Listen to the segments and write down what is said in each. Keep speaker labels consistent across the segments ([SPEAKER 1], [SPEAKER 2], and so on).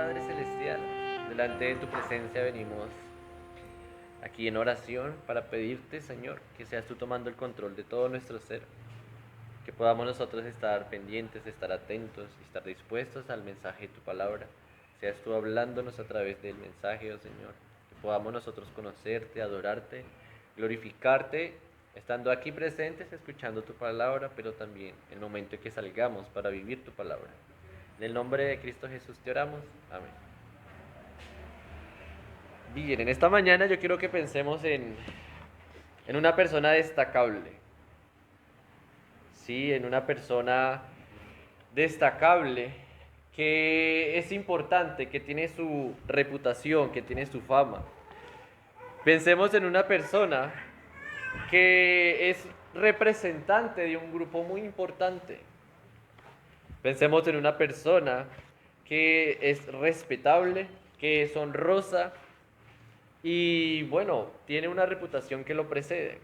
[SPEAKER 1] Padre Celestial, delante de tu presencia venimos aquí en oración para pedirte, Señor, que seas tú tomando el control de todo nuestro ser, que podamos nosotros estar pendientes, estar atentos y estar dispuestos al mensaje de tu palabra. Seas tú hablándonos a través del mensaje, oh Señor, que podamos nosotros conocerte, adorarte, glorificarte, estando aquí presentes, escuchando tu palabra, pero también el momento en que salgamos para vivir tu palabra. En el nombre de Cristo Jesús te oramos. Amén. Bien, en esta mañana yo quiero que pensemos en una persona destacable. Sí, en una persona destacable que es importante, que tiene su reputación, que tiene su fama. Pensemos en una persona que es representante de un grupo muy importante. Pensemos en una persona que es respetable, que es honrosa y bueno, tiene una reputación que lo precede.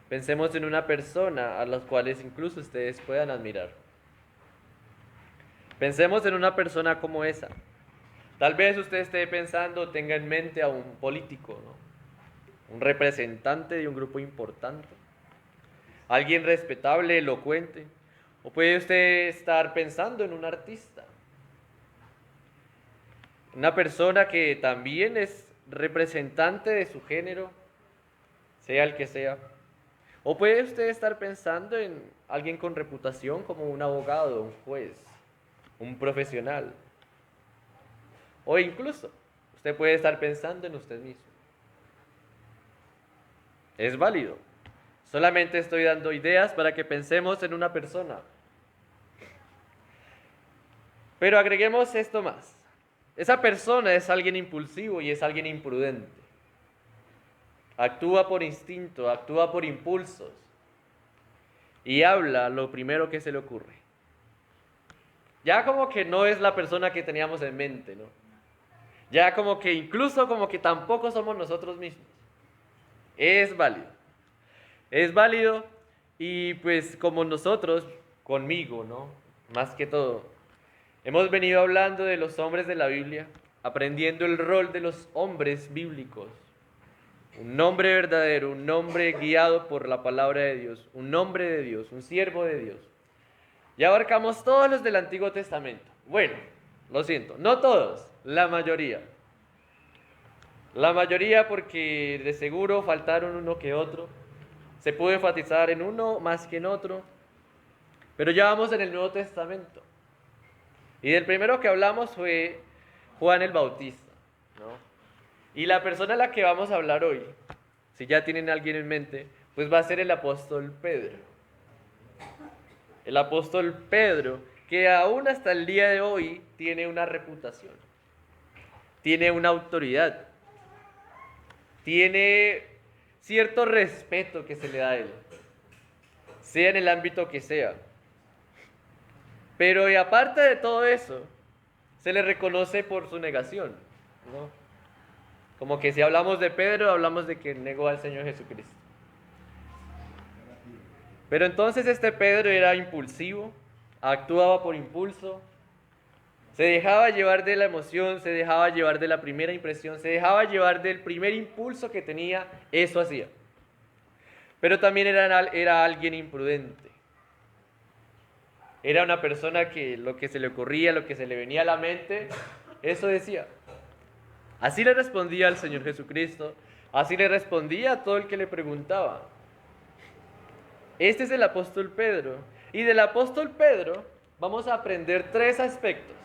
[SPEAKER 1] Pensemos en una persona a las cuales incluso ustedes puedan admirar. Pensemos en una persona como esa. Tal vez usted esté pensando, tenga en mente a un político, ¿no? Un representante de un grupo importante. Alguien respetable, elocuente. O puede usted estar pensando en un artista. Una persona que también es representante de su género, sea el que sea. O puede usted estar pensando en alguien con reputación como un abogado, un juez, un profesional. O incluso, usted puede estar pensando en usted mismo. Es válido. Solamente estoy dando ideas para que pensemos en una persona. Pero agreguemos esto más. Esa persona es alguien impulsivo y es alguien imprudente. Actúa por instinto, actúa por impulsos y habla lo primero que se le ocurre. Ya como que no es la persona que teníamos en mente, ¿no? Ya como que incluso como que tampoco somos nosotros mismos. Es válido. Es válido y pues como nosotros, conmigo, ¿no? Más que todo, hemos venido hablando de los hombres de la Biblia, aprendiendo el rol de los hombres bíblicos. Un hombre verdadero, un hombre guiado por la palabra de Dios, un hombre de Dios, un siervo de Dios. Ya abarcamos todos los del Antiguo Testamento. Bueno, lo siento, no todos, la mayoría. La mayoría porque de seguro faltaron uno que otro. Se puede enfatizar en uno más que en otro. Pero ya vamos en el Nuevo Testamento. Y del primero que hablamos fue Juan el Bautista, ¿no? Y la persona a la que vamos a hablar hoy, si ya tienen a alguien en mente, pues va a ser el apóstol Pedro. El apóstol Pedro, que aún hasta el día de hoy tiene una reputación, tiene una autoridad, tiene cierto respeto que se le da a él, sea en el ámbito que sea. Pero y aparte de todo eso, se le reconoce por su negación, ¿no? Como que si hablamos de Pedro, hablamos de que negó al Señor Jesucristo. Pero entonces este Pedro era impulsivo, actuaba por impulso, se dejaba llevar de la emoción, se dejaba llevar de la primera impresión, se dejaba llevar del primer impulso que tenía, eso hacía. Pero también era alguien imprudente. Era una persona que lo que se le ocurría, lo que se le venía a la mente, eso decía. Así le respondía al Señor Jesucristo, así le respondía a todo el que le preguntaba. Este es el apóstol Pedro. Y del apóstol Pedro vamos a aprender tres aspectos.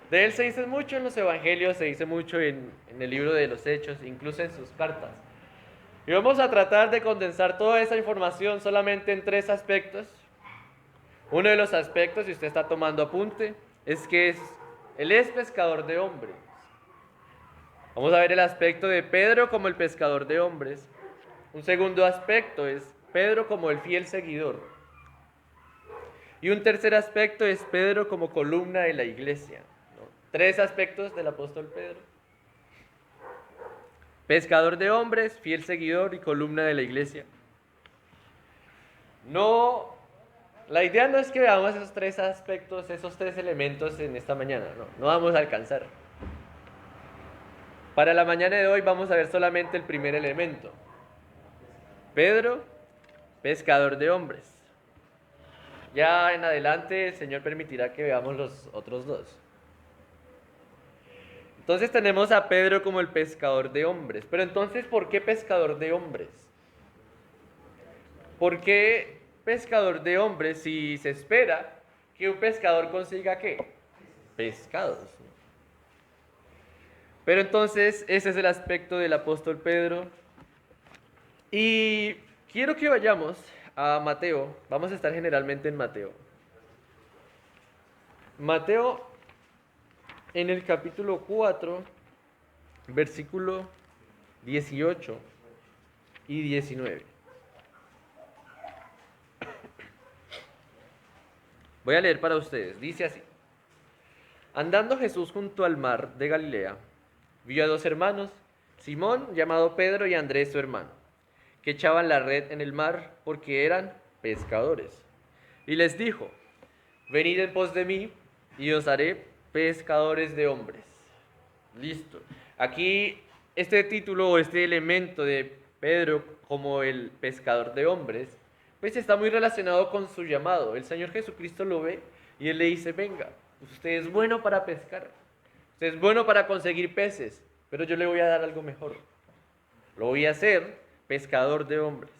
[SPEAKER 1] De él se dice mucho en los evangelios, se dice mucho en el libro de los Hechos, incluso en sus cartas. Y vamos a tratar de condensar toda esa información solamente en tres aspectos. Uno de los aspectos, si usted está tomando apunte, es que él es pescador de hombres. Vamos a ver el aspecto de Pedro como el pescador de hombres. Un segundo aspecto es Pedro como el fiel seguidor. Y un tercer aspecto es Pedro como columna de la iglesia, ¿no? Tres aspectos del apóstol Pedro. Pescador de hombres, fiel seguidor y columna de la iglesia. No, la idea no es que veamos esos tres aspectos, esos tres elementos en esta mañana, no vamos a alcanzar. Para la mañana de hoy vamos a ver solamente el primer elemento. Pedro, pescador de hombres. Ya en adelante el Señor permitirá que veamos los otros dos. Entonces tenemos a Pedro como el pescador de hombres. Pero entonces, ¿por qué pescador de hombres? ¿Por qué pescador de hombres si se espera que un pescador consiga qué? Pescados. Pero entonces ese es el aspecto del apóstol Pedro. Y quiero que vayamos a Mateo. Vamos a estar generalmente en Mateo. Mateo en el capítulo 4, versículo 18 y 19. Voy a leer para ustedes. Dice así. Andando Jesús junto al mar de Galilea, vio a dos hermanos, Simón, llamado Pedro, y Andrés, su hermano, que echaban la red en el mar porque eran pescadores. Y les dijo, venid en pos de mí y os haré pescadores de hombres. Listo. Aquí este título o este elemento de Pedro como el pescador de hombres, pues está muy relacionado con su llamado. El Señor Jesucristo lo ve y Él le dice, venga, usted es bueno para pescar, usted es bueno para conseguir peces, pero yo le voy a dar algo mejor. Lo voy a hacer pescador de hombres.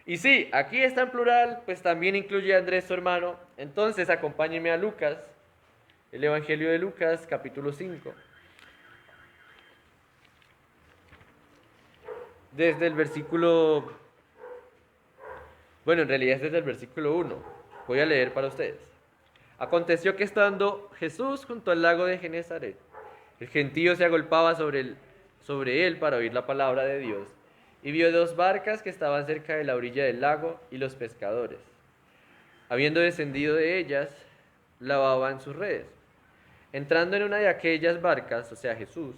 [SPEAKER 1] Y sí, aquí está en plural, pues también incluye a Andrés, su hermano. Entonces acompáñeme a Lucas, el Evangelio de Lucas, capítulo 5. Desde el versículo, bueno, en realidad es desde el versículo 1. Voy a leer para ustedes. Aconteció que estando Jesús junto al lago de Genezaret, el gentío se agolpaba sobre él para oír la palabra de Dios, y vio dos barcas que estaban cerca de la orilla del lago, y los pescadores, habiendo descendido de ellas, lavaban sus redes. Entrando en una de aquellas barcas, o sea Jesús,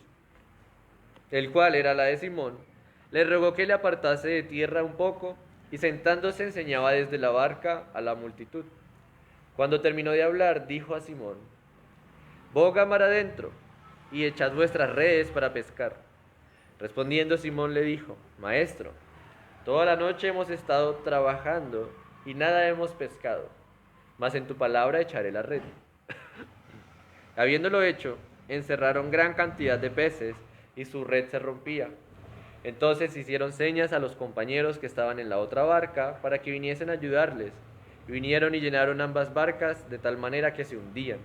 [SPEAKER 1] el cual era la de Simón, le rogó que le apartase de tierra un poco, y sentándose enseñaba desde la barca a la multitud. Cuando terminó de hablar, dijo a Simón, boga mar adentro, y echad vuestras redes para pescar. Respondiendo Simón le dijo, Maestro, toda la noche hemos estado trabajando, y nada hemos pescado, mas en tu palabra echaré la red. Habiéndolo hecho, encerraron gran cantidad de peces, y su red se rompía. Entonces hicieron señas a los compañeros que estaban en la otra barca para que viniesen a ayudarles. Y vinieron y llenaron ambas barcas de tal manera que se hundían.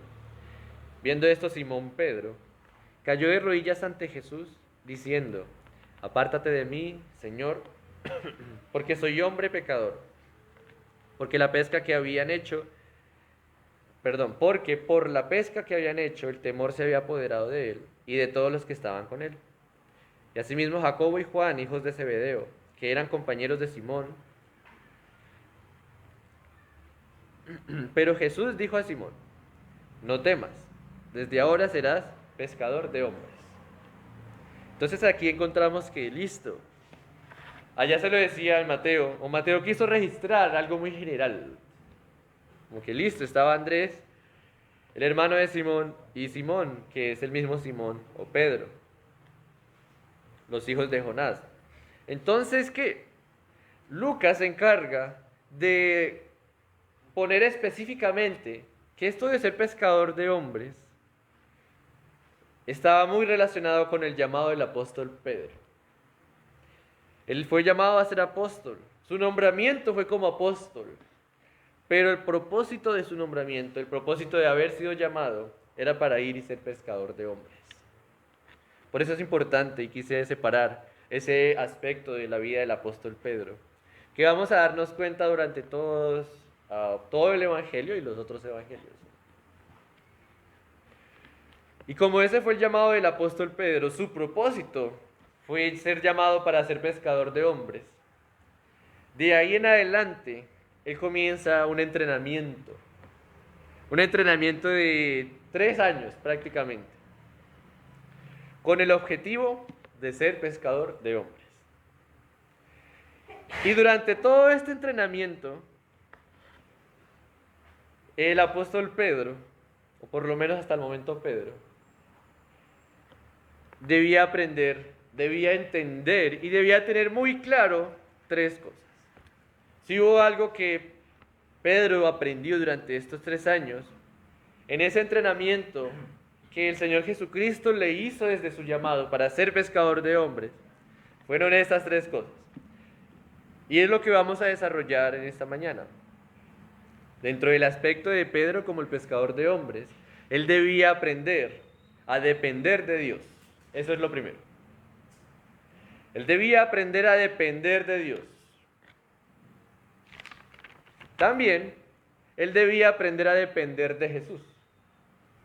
[SPEAKER 1] Viendo esto, Simón Pedro cayó de rodillas ante Jesús, diciendo, apártate de mí, Señor, porque soy hombre pecador. Porque por la pesca que habían hecho, el temor se había apoderado de él y de todos los que estaban con él. Y asimismo Jacobo y Juan, hijos de Zebedeo, que eran compañeros de Simón. Pero Jesús dijo a Simón, no temas, desde ahora serás pescador de hombres. Entonces aquí encontramos que listo. Allá se lo decía a Mateo, o Mateo quiso registrar algo muy general. Como que listo, estaba Andrés, el hermano de Simón, y Simón, que es el mismo Simón, o Pedro, los hijos de Jonás. Entonces, ¿qué? Lucas se encarga de poner específicamente que esto de ser pescador de hombres estaba muy relacionado con el llamado del apóstol Pedro. Él fue llamado a ser apóstol, su nombramiento fue como apóstol, pero el propósito de su nombramiento, el propósito de haber sido llamado, era para ir y ser pescador de hombres. Por eso es importante y quise separar ese aspecto de la vida del apóstol Pedro, que vamos a darnos cuenta durante todo el Evangelio y los otros Evangelios. Y como ese fue el llamado del apóstol Pedro, su propósito fue ser llamado para ser pescador de hombres. De ahí en adelante, él comienza un entrenamiento de 3 años prácticamente, con el objetivo de ser pescador de hombres. Y durante todo este entrenamiento, el apóstol Pedro, o por lo menos hasta el momento Pedro, debía aprender, debía entender y debía tener muy claro tres cosas. Si hubo algo que Pedro aprendió durante estos 3 años, en ese entrenamiento que el Señor Jesucristo le hizo desde su llamado para ser pescador de hombres, fueron estas tres cosas. Y es lo que vamos a desarrollar en esta mañana. Dentro del aspecto de Pedro como el pescador de hombres, él debía aprender a depender de Dios. Eso es lo primero. Él debía aprender a depender de Dios. También, él debía aprender a depender de Jesús.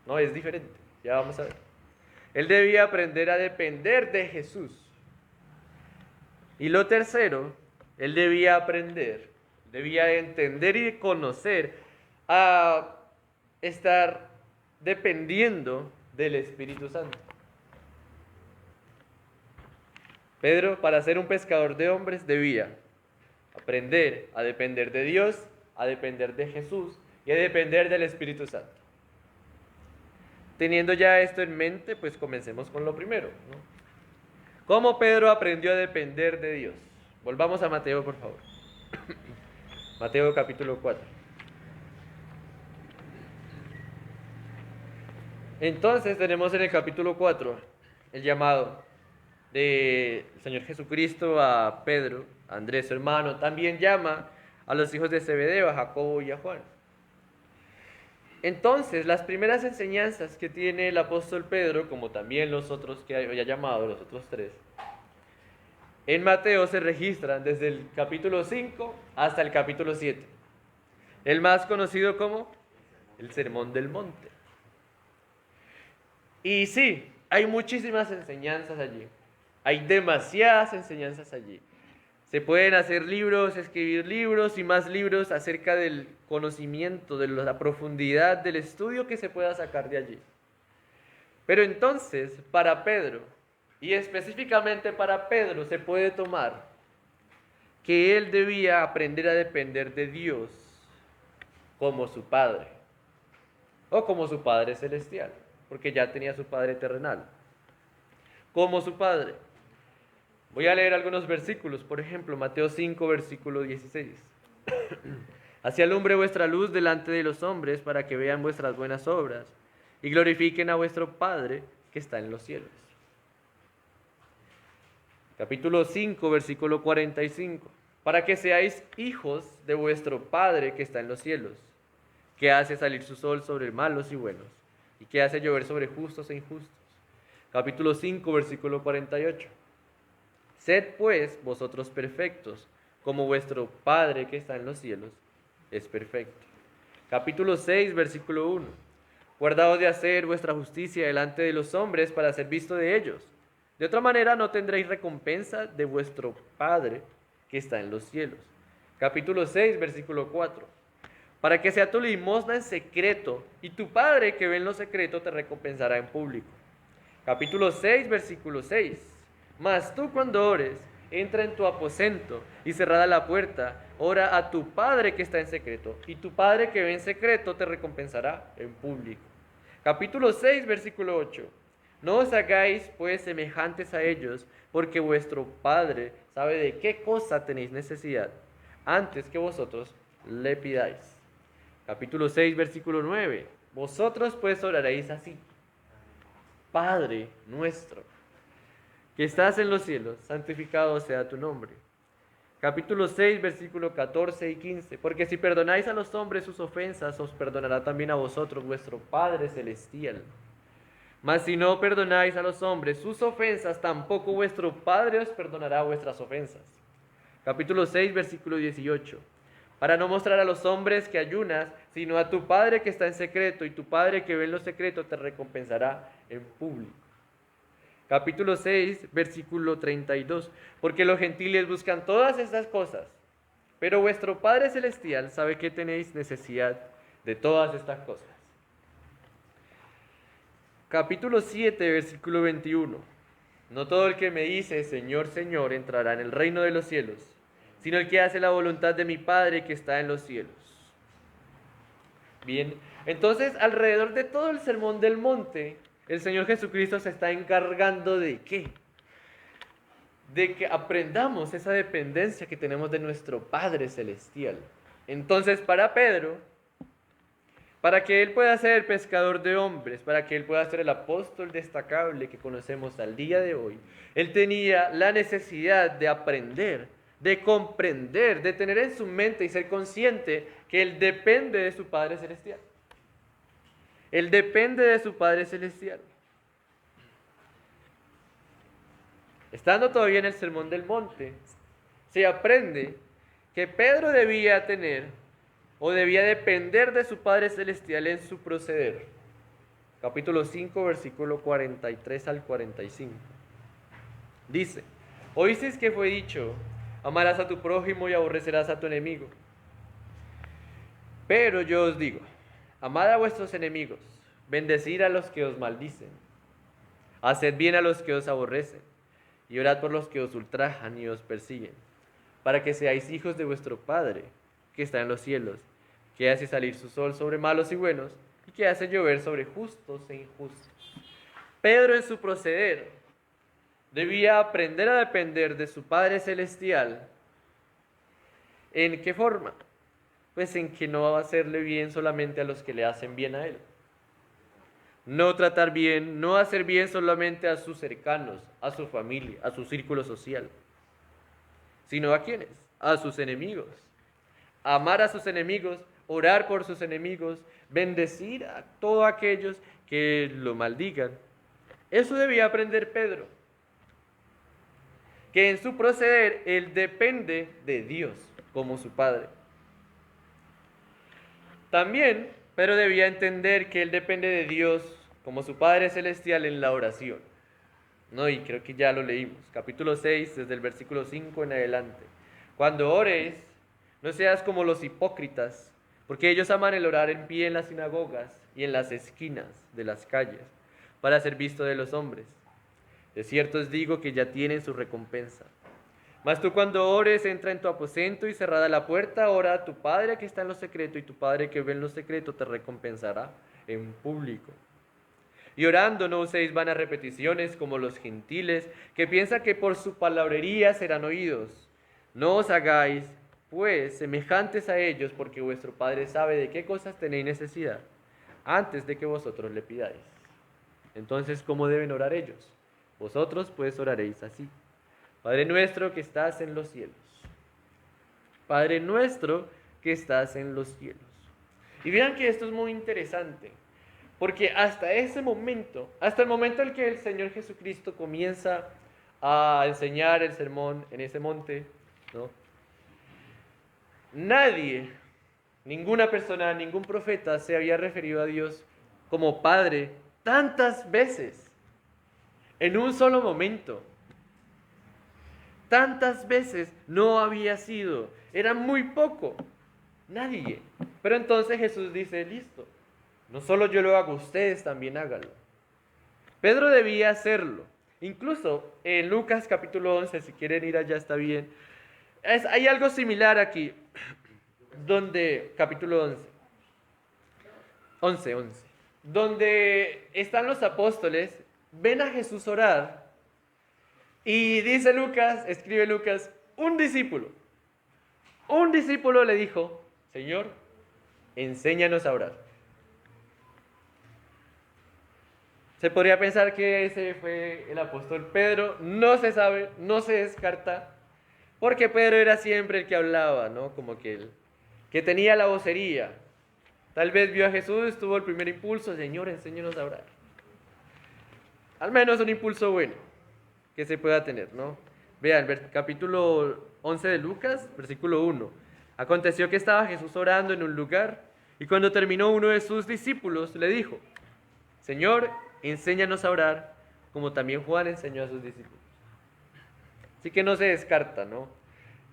[SPEAKER 1] No, es diferente, ya vamos a ver. Él debía aprender a depender de Jesús. Y lo tercero, él debía aprender, debía entender y conocer a estar dependiendo del Espíritu Santo. Pedro, para ser un pescador de hombres, debía aprender a depender de Dios, a depender de Jesús y a depender del Espíritu Santo. Teniendo ya esto en mente, pues comencemos con lo primero, ¿no? ¿Cómo Pedro aprendió a depender de Dios? Volvamos a Mateo, por favor. Mateo capítulo 4. Entonces tenemos en el capítulo 4 el llamado del Señor Jesucristo a Pedro, a Andrés su hermano. También llama a los hijos de Zebedeo, a Jacobo y a Juan. Entonces, las primeras enseñanzas que tiene el apóstol Pedro, como también los otros que había llamado, los otros tres, en Mateo se registran desde el capítulo 5 hasta el capítulo 7. El más conocido como el Sermón del Monte. Y sí, hay muchísimas enseñanzas allí. Hay demasiadas enseñanzas allí. Se pueden hacer libros, escribir libros y más libros acerca del conocimiento, de la profundidad del estudio que se pueda sacar de allí. Pero entonces, para Pedro, y específicamente para Pedro, se puede tomar que él debía aprender a depender de Dios como su Padre, o como su Padre celestial, porque ya tenía su Padre terrenal, como su Padre. Voy a leer algunos versículos, por ejemplo, Mateo 5, versículo 16. Así alumbre vuestra luz delante de los hombres, para que vean vuestras buenas obras y glorifiquen a vuestro Padre que está en los cielos. Capítulo 5, versículo 45. Para que seáis hijos de vuestro Padre que está en los cielos, que hace salir su sol sobre malos y buenos, y que hace llover sobre justos e injustos. Capítulo 5, versículo 48. Sed pues vosotros perfectos, como vuestro Padre que está en los cielos es perfecto. Capítulo 6, versículo 1. Guardaos de hacer vuestra justicia delante de los hombres para ser visto de ellos. De otra manera no tendréis recompensa de vuestro Padre que está en los cielos. Capítulo 6, versículo 4. Para que sea tu limosna en secreto, y tu Padre que ve en lo secreto te recompensará en público. Capítulo 6, versículo 6. Mas tú cuando ores, entra en tu aposento y cerrada la puerta, ora a tu Padre que está en secreto, y tu Padre que ve en secreto te recompensará en público. Capítulo 6, versículo 8. No os hagáis pues semejantes a ellos, porque vuestro Padre sabe de qué cosa tenéis necesidad, antes que vosotros le pidáis. Capítulo 6, versículo 9. Vosotros pues oraréis así: Padre nuestro, que estás en los cielos, santificado sea tu nombre. Capítulo 6, versículo 14 y 15. Porque si perdonáis a los hombres sus ofensas, os perdonará también a vosotros vuestro Padre celestial. Mas si no perdonáis a los hombres sus ofensas, tampoco vuestro Padre os perdonará vuestras ofensas. Capítulo 6, versículo 18. Para no mostrar a los hombres que ayunas, sino a tu Padre que está en secreto, y tu Padre que ve en lo secreto te recompensará en público. Capítulo 6, versículo 32. Porque los gentiles buscan todas estas cosas, pero vuestro Padre celestial sabe que tenéis necesidad de todas estas cosas. Capítulo 7, versículo 21. No todo el que me dice Señor, Señor entrará en el reino de los cielos, sino el que hace la voluntad de mi Padre que está en los cielos. Bien, entonces alrededor de todo el Sermón del Monte el Señor Jesucristo se está encargando de ¿qué? De que aprendamos esa dependencia que tenemos de nuestro Padre Celestial. Entonces, para Pedro, para que él pueda ser pescador de hombres, para que él pueda ser el apóstol destacable que conocemos al día de hoy, él tenía la necesidad de aprender, de comprender, de tener en su mente y ser consciente que él depende de su Padre Celestial. Él depende de su Padre Celestial. Estando todavía en el Sermón del Monte, se aprende que Pedro debía tener o debía depender de su Padre Celestial en su proceder. Capítulo 5, versículo 43 al 45. Dice: oísteis que fue dicho, amarás a tu prójimo y aborrecerás a tu enemigo. Pero yo os digo, amad a vuestros enemigos, bendecid a los que os maldicen, haced bien a los que os aborrecen, y orad por los que os ultrajan y os persiguen, para que seáis hijos de vuestro Padre, que está en los cielos, que hace salir su sol sobre malos y buenos, y que hace llover sobre justos e injustos. Pedro en su proceder debía aprender a depender de su Padre Celestial. ¿En qué forma? Pues en que no va a hacerle bien solamente a los que le hacen bien a él. No tratar bien, no hacer bien solamente a sus cercanos, a su familia, a su círculo social, sino ¿a quiénes? A sus enemigos. Amar a sus enemigos, orar por sus enemigos, bendecir a todos aquellos que lo maldigan. Eso debía aprender Pedro, que en su proceder él depende de Dios como su Padre. También Pedro debía entender que él depende de Dios como su Padre Celestial en la oración. No, y creo que ya lo leímos, capítulo 6, desde el versículo 5 en adelante. Cuando ores, no seas como los hipócritas, porque ellos aman el orar en pie en las sinagogas y en las esquinas de las calles, para ser visto de los hombres. De cierto os digo que ya tienen su recompensa. Mas tú cuando ores, entra en tu aposento y cerrada la puerta, ora a tu Padre que está en lo secreto, y tu Padre que ve en lo secreto te recompensará en público. Y orando no uséis vanas repeticiones como los gentiles, que piensan que por su palabrería serán oídos. No os hagáis, pues, semejantes a ellos, porque vuestro Padre sabe de qué cosas tenéis necesidad, antes de que vosotros le pidáis. Entonces, ¿cómo deben orar ellos? Vosotros, pues, oraréis así: Padre nuestro que estás en los cielos. Padre nuestro que estás en los cielos. Y vean que esto es muy interesante, porque hasta ese momento, hasta el momento en que el Señor Jesucristo comienza a enseñar el sermón en ese monte, ¿no? Nadie, ninguna persona, ningún profeta se había referido a Dios como Padre tantas veces, en un solo momento. Tantas veces no había sido, era muy poco, nadie. Pero entonces Jesús dice: listo, no solo yo lo hago, ustedes también háganlo. Pedro debía hacerlo. Incluso en Lucas capítulo 11, si quieren ir allá está bien, hay algo similar aquí, donde, capítulo 11, donde están los apóstoles, ven a Jesús orar, y dice Lucas, escribe Lucas, un discípulo le dijo: Señor, enséñanos a orar. Se podría pensar que ese fue el apóstol Pedro, no se sabe, no se descarta, porque Pedro era siempre el que hablaba, ¿no? Como que el que tenía la vocería. Tal vez vio a Jesús, tuvo el primer impulso: Señor, enséñanos a orar. Al menos un impulso bueno que se pueda tener, ¿no? Vean, capítulo 11 de Lucas, versículo 1. Aconteció que estaba Jesús orando en un lugar, y cuando terminó, uno de sus discípulos le dijo: Señor, enséñanos a orar, como también Juan enseñó a sus discípulos. Así que no se descarta, ¿no?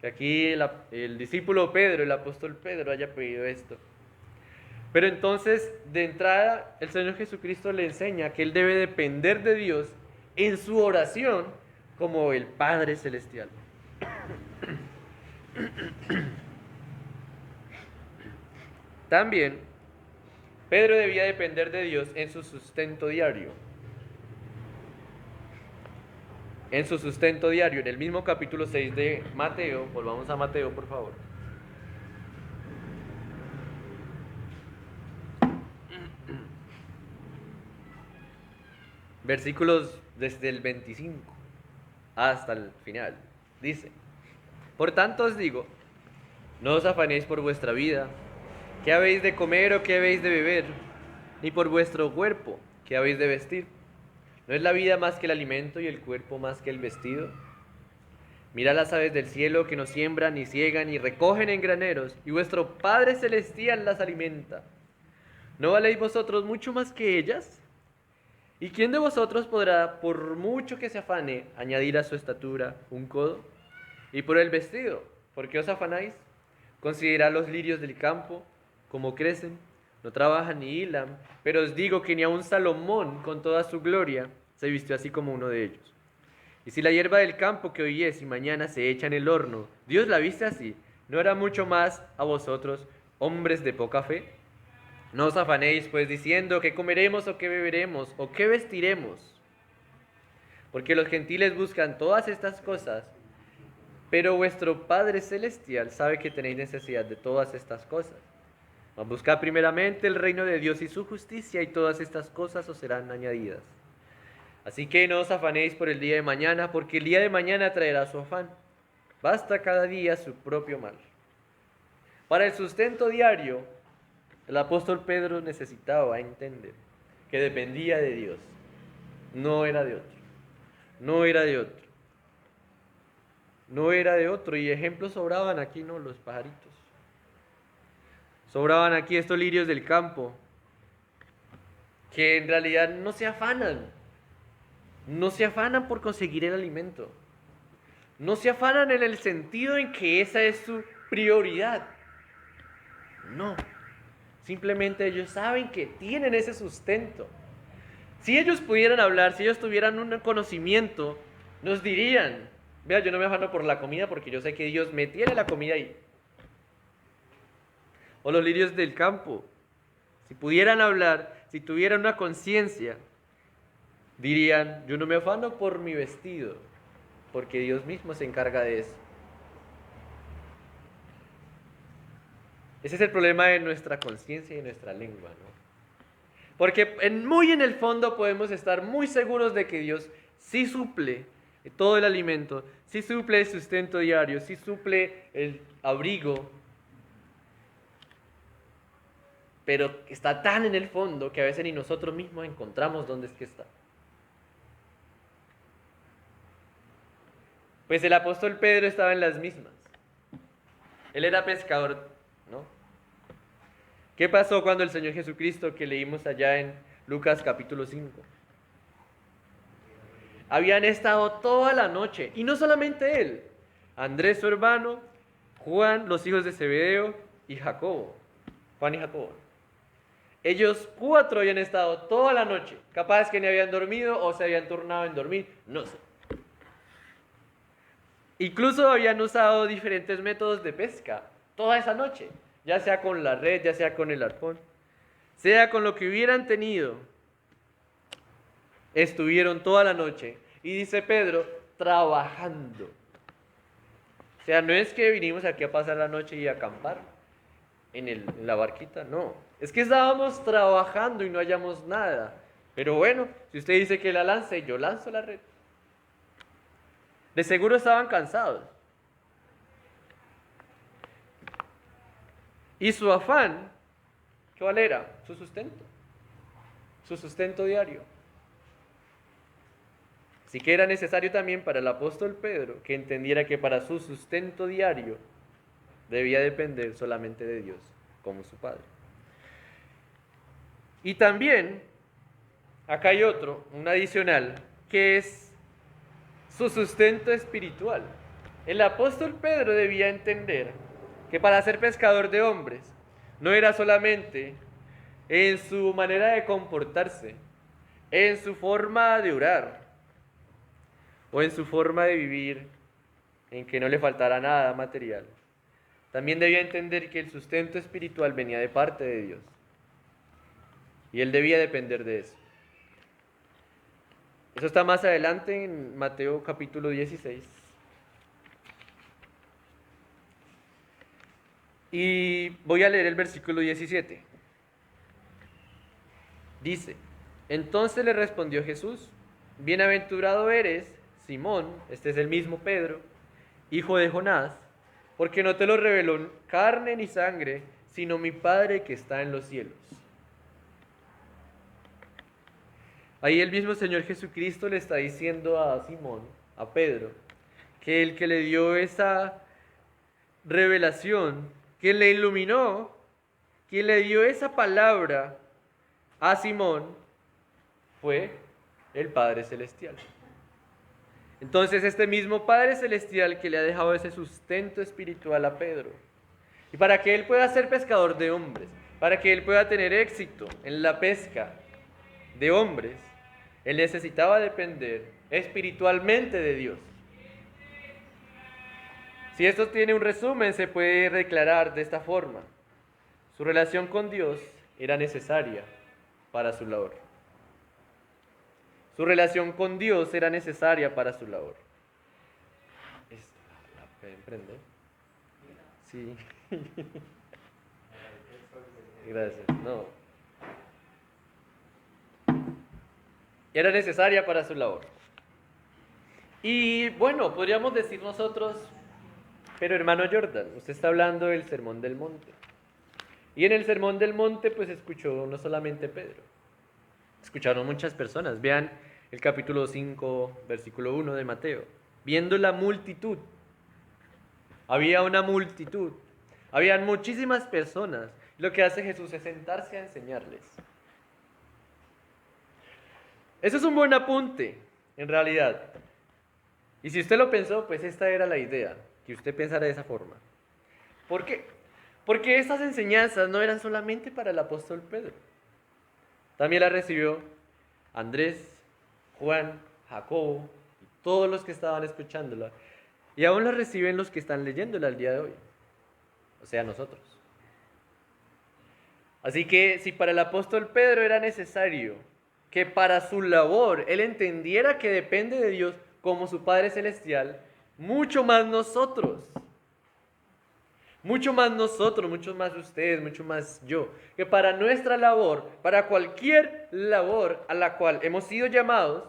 [SPEAKER 1] Que aquí el discípulo Pedro, el apóstol Pedro, haya pedido esto. Pero entonces, de entrada, el Señor Jesucristo le enseña que él debe depender de Dios en su oración como el Padre Celestial. También, Pedro debía depender de Dios en su sustento diario. en su sustento diario, en el mismo capítulo 6 de Mateo. Volvamos a Mateo, por favor. Versículos desde el 25 hasta el final. Dice: por tanto os digo, no os afanéis por vuestra vida, qué habéis de comer o qué habéis de beber, ni por vuestro cuerpo, qué habéis de vestir. ¿No es la vida más que el alimento y el cuerpo más que el vestido? Mirad las aves del cielo, que no siembran, ni ciegan, ni recogen en graneros, y vuestro Padre Celestial las alimenta. ¿No valéis vosotros mucho más que ellas? ¿Y quién de vosotros podrá, por mucho que se afane, añadir a su estatura un codo? Y por el vestido, ¿por qué os afanáis? Considerad los lirios del campo, cómo crecen, no trabajan ni hilan, pero os digo que ni aun Salomón, con toda su gloria, se vistió así como uno de ellos. Y si la hierba del campo que hoy es y mañana se echa en el horno, Dios la viste así, ¿no hará mucho más a vosotros, hombres de poca fe? No os afanéis, pues, diciendo qué comeremos o qué beberemos o qué vestiremos, porque los gentiles buscan todas estas cosas, pero vuestro Padre Celestial sabe que tenéis necesidad de todas estas cosas. Mas buscad primeramente el reino de Dios y su justicia, y todas estas cosas os serán añadidas. Así que no os afanéis por el día de mañana, porque el día de mañana traerá su afán. Basta cada día su propio mal. Para el sustento diario, el apóstol Pedro necesitaba entender que dependía de Dios, no era de otro, no era de otro, no era de otro. Y ejemplos sobraban aquí, ¿no? Los pajaritos. Sobraban aquí estos lirios del campo, que en realidad no se afanan por conseguir el alimento. No se afanan en el sentido en que esa es su prioridad. No. Simplemente ellos saben que tienen ese sustento. Si ellos pudieran hablar, si ellos tuvieran un conocimiento, nos dirían: vea, yo no me afano por la comida porque yo sé que Dios me tiene la comida ahí. O los lirios del campo, si pudieran hablar, si tuvieran una conciencia, dirían: yo no me afano por mi vestido, porque Dios mismo se encarga de eso. Ese es el problema de nuestra conciencia y de nuestra lengua, ¿no? Porque muy en el fondo podemos estar muy seguros de que Dios sí suple todo el alimento, sí suple el sustento diario, sí suple el abrigo, pero está tan en el fondo que a veces ni nosotros mismos encontramos dónde es que está. Pues el apóstol Pedro estaba en las mismas. Él era pescador, ¿no? ¿Qué pasó cuando el Señor Jesucristo, que leímos allá en Lucas capítulo 5? Habían estado toda la noche, y no solamente él, Andrés su hermano, Juan, los hijos de Zebedeo, y Jacobo, Juan y Jacobo. Ellos 4 habían estado toda la noche, capaz que ni habían dormido o se habían turnado en dormir, no sé. Incluso habían usado diferentes métodos de pesca toda esa noche, ya sea con la red, ya sea con el arpón, sea con lo que hubieran tenido. Estuvieron toda la noche, y dice Pedro, trabajando. O sea, no es que vinimos aquí a pasar la noche y a acampar en la barquita, no. Es que estábamos trabajando y no hallamos nada. Pero bueno, si usted dice que la lance, yo lanzo la red. De seguro estaban cansados. Y su afán, ¿cuál era? Su sustento diario. Así que era necesario también para el apóstol Pedro que entendiera que para su sustento diario debía depender solamente de Dios como su Padre. Y también, acá hay otro, un adicional, que es su sustento espiritual. El apóstol Pedro debía entender que para ser pescador de hombres no era solamente en su manera de comportarse, en su forma de orar o en su forma de vivir, en que no le faltara nada material. También debía entender que el sustento espiritual venía de parte de Dios y él debía depender de eso. Eso está más adelante en Mateo capítulo 16. Y voy a leer el versículo 17. Dice, entonces le respondió Jesús, bienaventurado eres, Simón, este es el mismo Pedro, hijo de Jonás, porque no te lo reveló carne ni sangre, sino mi Padre que está en los cielos. Ahí el mismo Señor Jesucristo le está diciendo a Simón, a Pedro, que el que le dio esa revelación, que le iluminó, que le dio esa palabra a Simón, fue el Padre Celestial. Entonces este mismo Padre Celestial que le ha dejado ese sustento espiritual a Pedro, y para que él pueda ser pescador de hombres, para que él pueda tener éxito en la pesca de hombres, él necesitaba depender espiritualmente de Dios. Si esto tiene un resumen, se puede declarar de esta forma: su relación con Dios era necesaria para su labor. Su relación con Dios era necesaria para su labor. ¿La pueden prender? Sí. Gracias. No. Era necesaria para su labor. Y bueno, podríamos decir nosotros, pero hermano Jordan, usted está hablando del Sermón del Monte. Y en el Sermón del Monte, pues escuchó no solamente Pedro, escucharon muchas personas. Vean el capítulo 5, versículo 1 de Mateo. Viendo la multitud, había una multitud, habían muchísimas personas. Lo que hace Jesús es sentarse a enseñarles. Eso es un buen apunte, en realidad. Y si usted lo pensó, pues esta era la idea, que usted pensara de esa forma. ¿Por qué? Porque estas enseñanzas no eran solamente para el apóstol Pedro. También las recibió Andrés, Juan, Jacobo y todos los que estaban escuchándola. Y aún las reciben los que están leyéndola al día de hoy. O sea, nosotros. Así que si para el apóstol Pedro era necesario que para su labor él entendiera que depende de Dios como su Padre Celestial, mucho más nosotros, mucho más ustedes, mucho más yo, que para nuestra labor, para cualquier labor a la cual hemos sido llamados,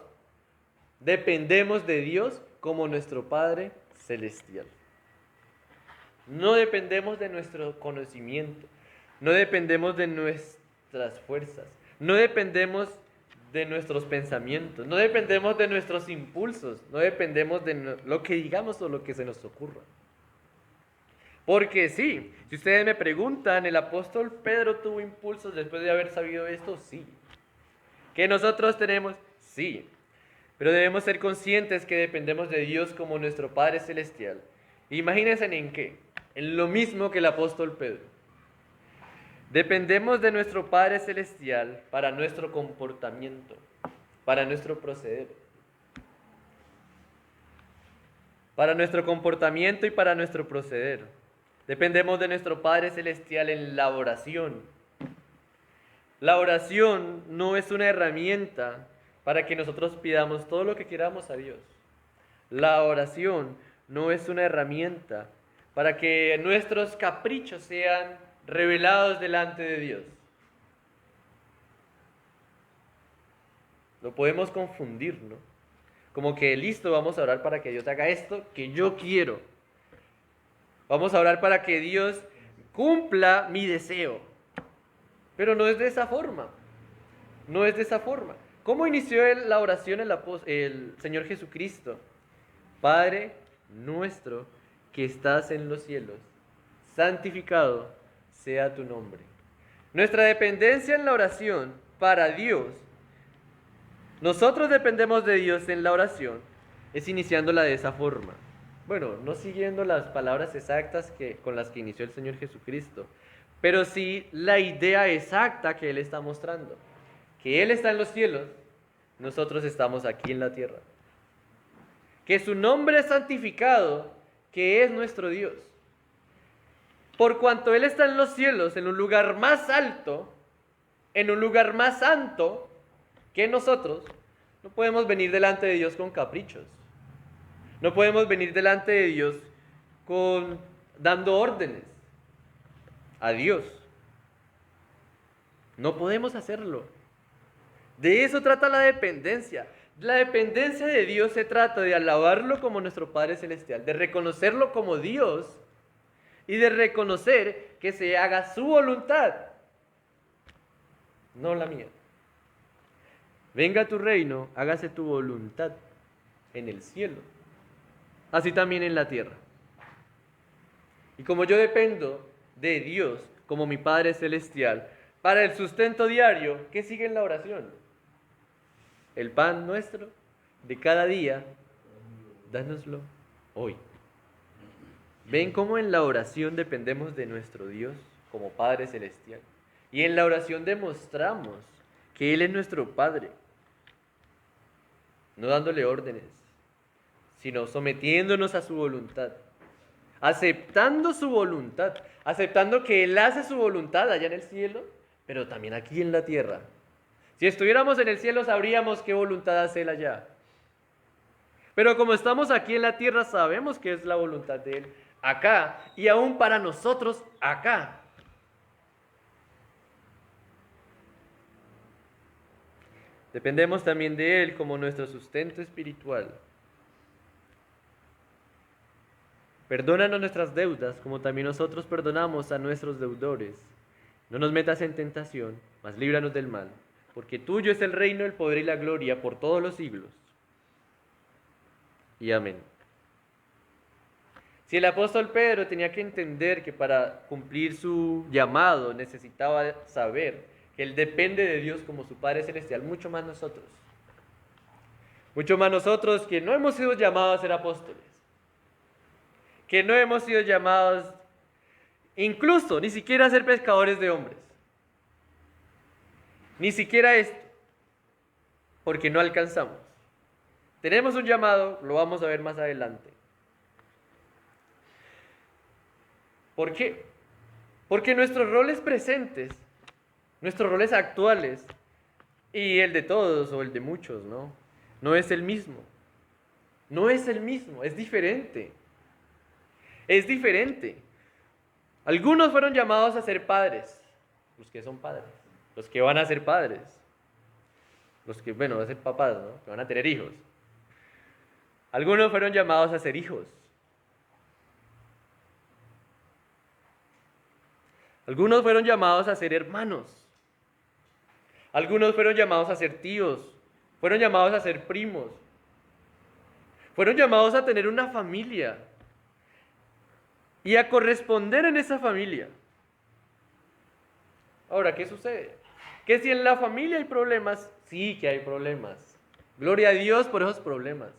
[SPEAKER 1] dependemos de Dios como nuestro Padre Celestial. No dependemos de nuestro conocimiento, no dependemos de nuestras fuerzas, no dependemos de nuestros pensamientos, no dependemos de nuestros impulsos, no dependemos de lo que digamos o lo que se nos ocurra. Porque sí, si ustedes me preguntan, ¿el apóstol Pedro tuvo impulsos después de haber sabido esto? Sí. ¿Que nosotros tenemos? Sí. Pero debemos ser conscientes que dependemos de Dios como nuestro Padre Celestial. Imagínense en qué, en lo mismo que el apóstol Pedro. Dependemos de nuestro Padre Celestial para nuestro comportamiento, para nuestro proceder. Para nuestro comportamiento y para nuestro proceder. Dependemos de nuestro Padre Celestial en la oración. La oración no es una herramienta para que nosotros pidamos todo lo que queramos a Dios. La oración no es una herramienta para que nuestros caprichos sean revelados delante de Dios. Lo podemos confundir, ¿no? Como que listo, vamos a orar para que Dios haga esto que yo quiero. Vamos a orar para que Dios cumpla mi deseo. Pero no es de esa forma. No es de esa forma. ¿Cómo inició la oración el Señor Jesucristo? Padre nuestro que estás en los cielos, santificado sea tu nombre. Nuestra dependencia en la oración para Dios, nosotros dependemos de Dios en la oración, es iniciándola de esa forma. Bueno, no siguiendo las palabras exactas con las que inició el Señor Jesucristo, pero sí la idea exacta que Él está mostrando. Que Él está en los cielos, nosotros estamos aquí en la tierra. Que su nombre es santificado, que es nuestro Dios. Por cuanto Él está en los cielos, en un lugar más alto, en un lugar más santo que nosotros No podemos venir delante de Dios con caprichos. No podemos venir delante de Dios dando órdenes a Dios. No podemos hacerlo. De eso trata la dependencia. La dependencia de Dios se trata de alabarlo como nuestro Padre Celestial, de reconocerlo como Dios y de reconocer que se haga su voluntad, no la mía. Venga tu reino, hágase tu voluntad en el cielo, así también en la tierra. Y como yo dependo de Dios como mi Padre Celestial, para el sustento diario, ¿qué sigue en la oración? El pan nuestro de cada día, dánoslo hoy. ¿Ven cómo en la oración dependemos de nuestro Dios como Padre Celestial? Y en la oración demostramos que Él es nuestro Padre, no dándole órdenes, sino sometiéndonos a su voluntad, aceptando su voluntad, aceptando que Él hace su voluntad allá en el cielo, pero también aquí en la tierra. Si estuviéramos en el cielo sabríamos qué voluntad hace Él allá. Pero como estamos aquí en la tierra sabemos que es la voluntad de Él acá y aún para nosotros acá. Dependemos también de Él como nuestro sustento espiritual. Perdónanos nuestras deudas como también nosotros perdonamos a nuestros deudores. No nos metas en tentación, mas líbranos del mal. Porque tuyo es el reino, el poder y la gloria por todos los siglos. Y amén. Si el apóstol Pedro tenía que entender que para cumplir su llamado necesitaba saber que él depende de Dios como su Padre Celestial, mucho más nosotros. Mucho más nosotros que no hemos sido llamados a ser apóstoles. Que no hemos sido llamados incluso ni siquiera a ser pescadores de hombres. Ni siquiera esto, porque no alcanzamos. Tenemos un llamado, lo vamos a ver más adelante. ¿Por qué? Porque nuestros roles presentes, nuestros roles actuales, y el de todos o el de muchos, no es el mismo. No es el mismo, es diferente. Es diferente. Algunos fueron llamados a ser padres, los que son padres. Los que van a ser padres, los que, van a ser papás, que van a tener hijos. Algunos fueron llamados a ser hijos. Algunos fueron llamados a ser hermanos. Algunos fueron llamados a ser tíos. Fueron llamados a ser primos. Fueron llamados a tener una familia y a corresponder en esa familia. Ahora, ¿qué sucede? Que si en la familia hay problemas, sí que hay problemas. Gloria a Dios por esos problemas.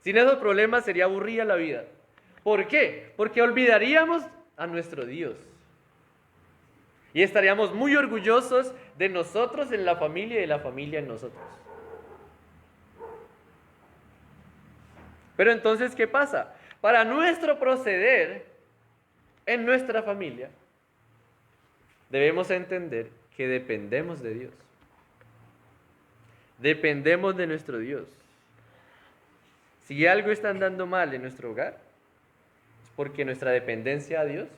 [SPEAKER 1] Sin esos problemas sería aburrida la vida. ¿Por qué? Porque olvidaríamos a nuestro Dios. Y estaríamos muy orgullosos de nosotros en la familia y de la familia en nosotros. Pero entonces, ¿qué pasa? Para nuestro proceder en nuestra familia, debemos entender que dependemos de Dios. Dependemos de nuestro Dios. Si algo está andando mal en nuestro hogar, es porque nuestra dependencia a Dios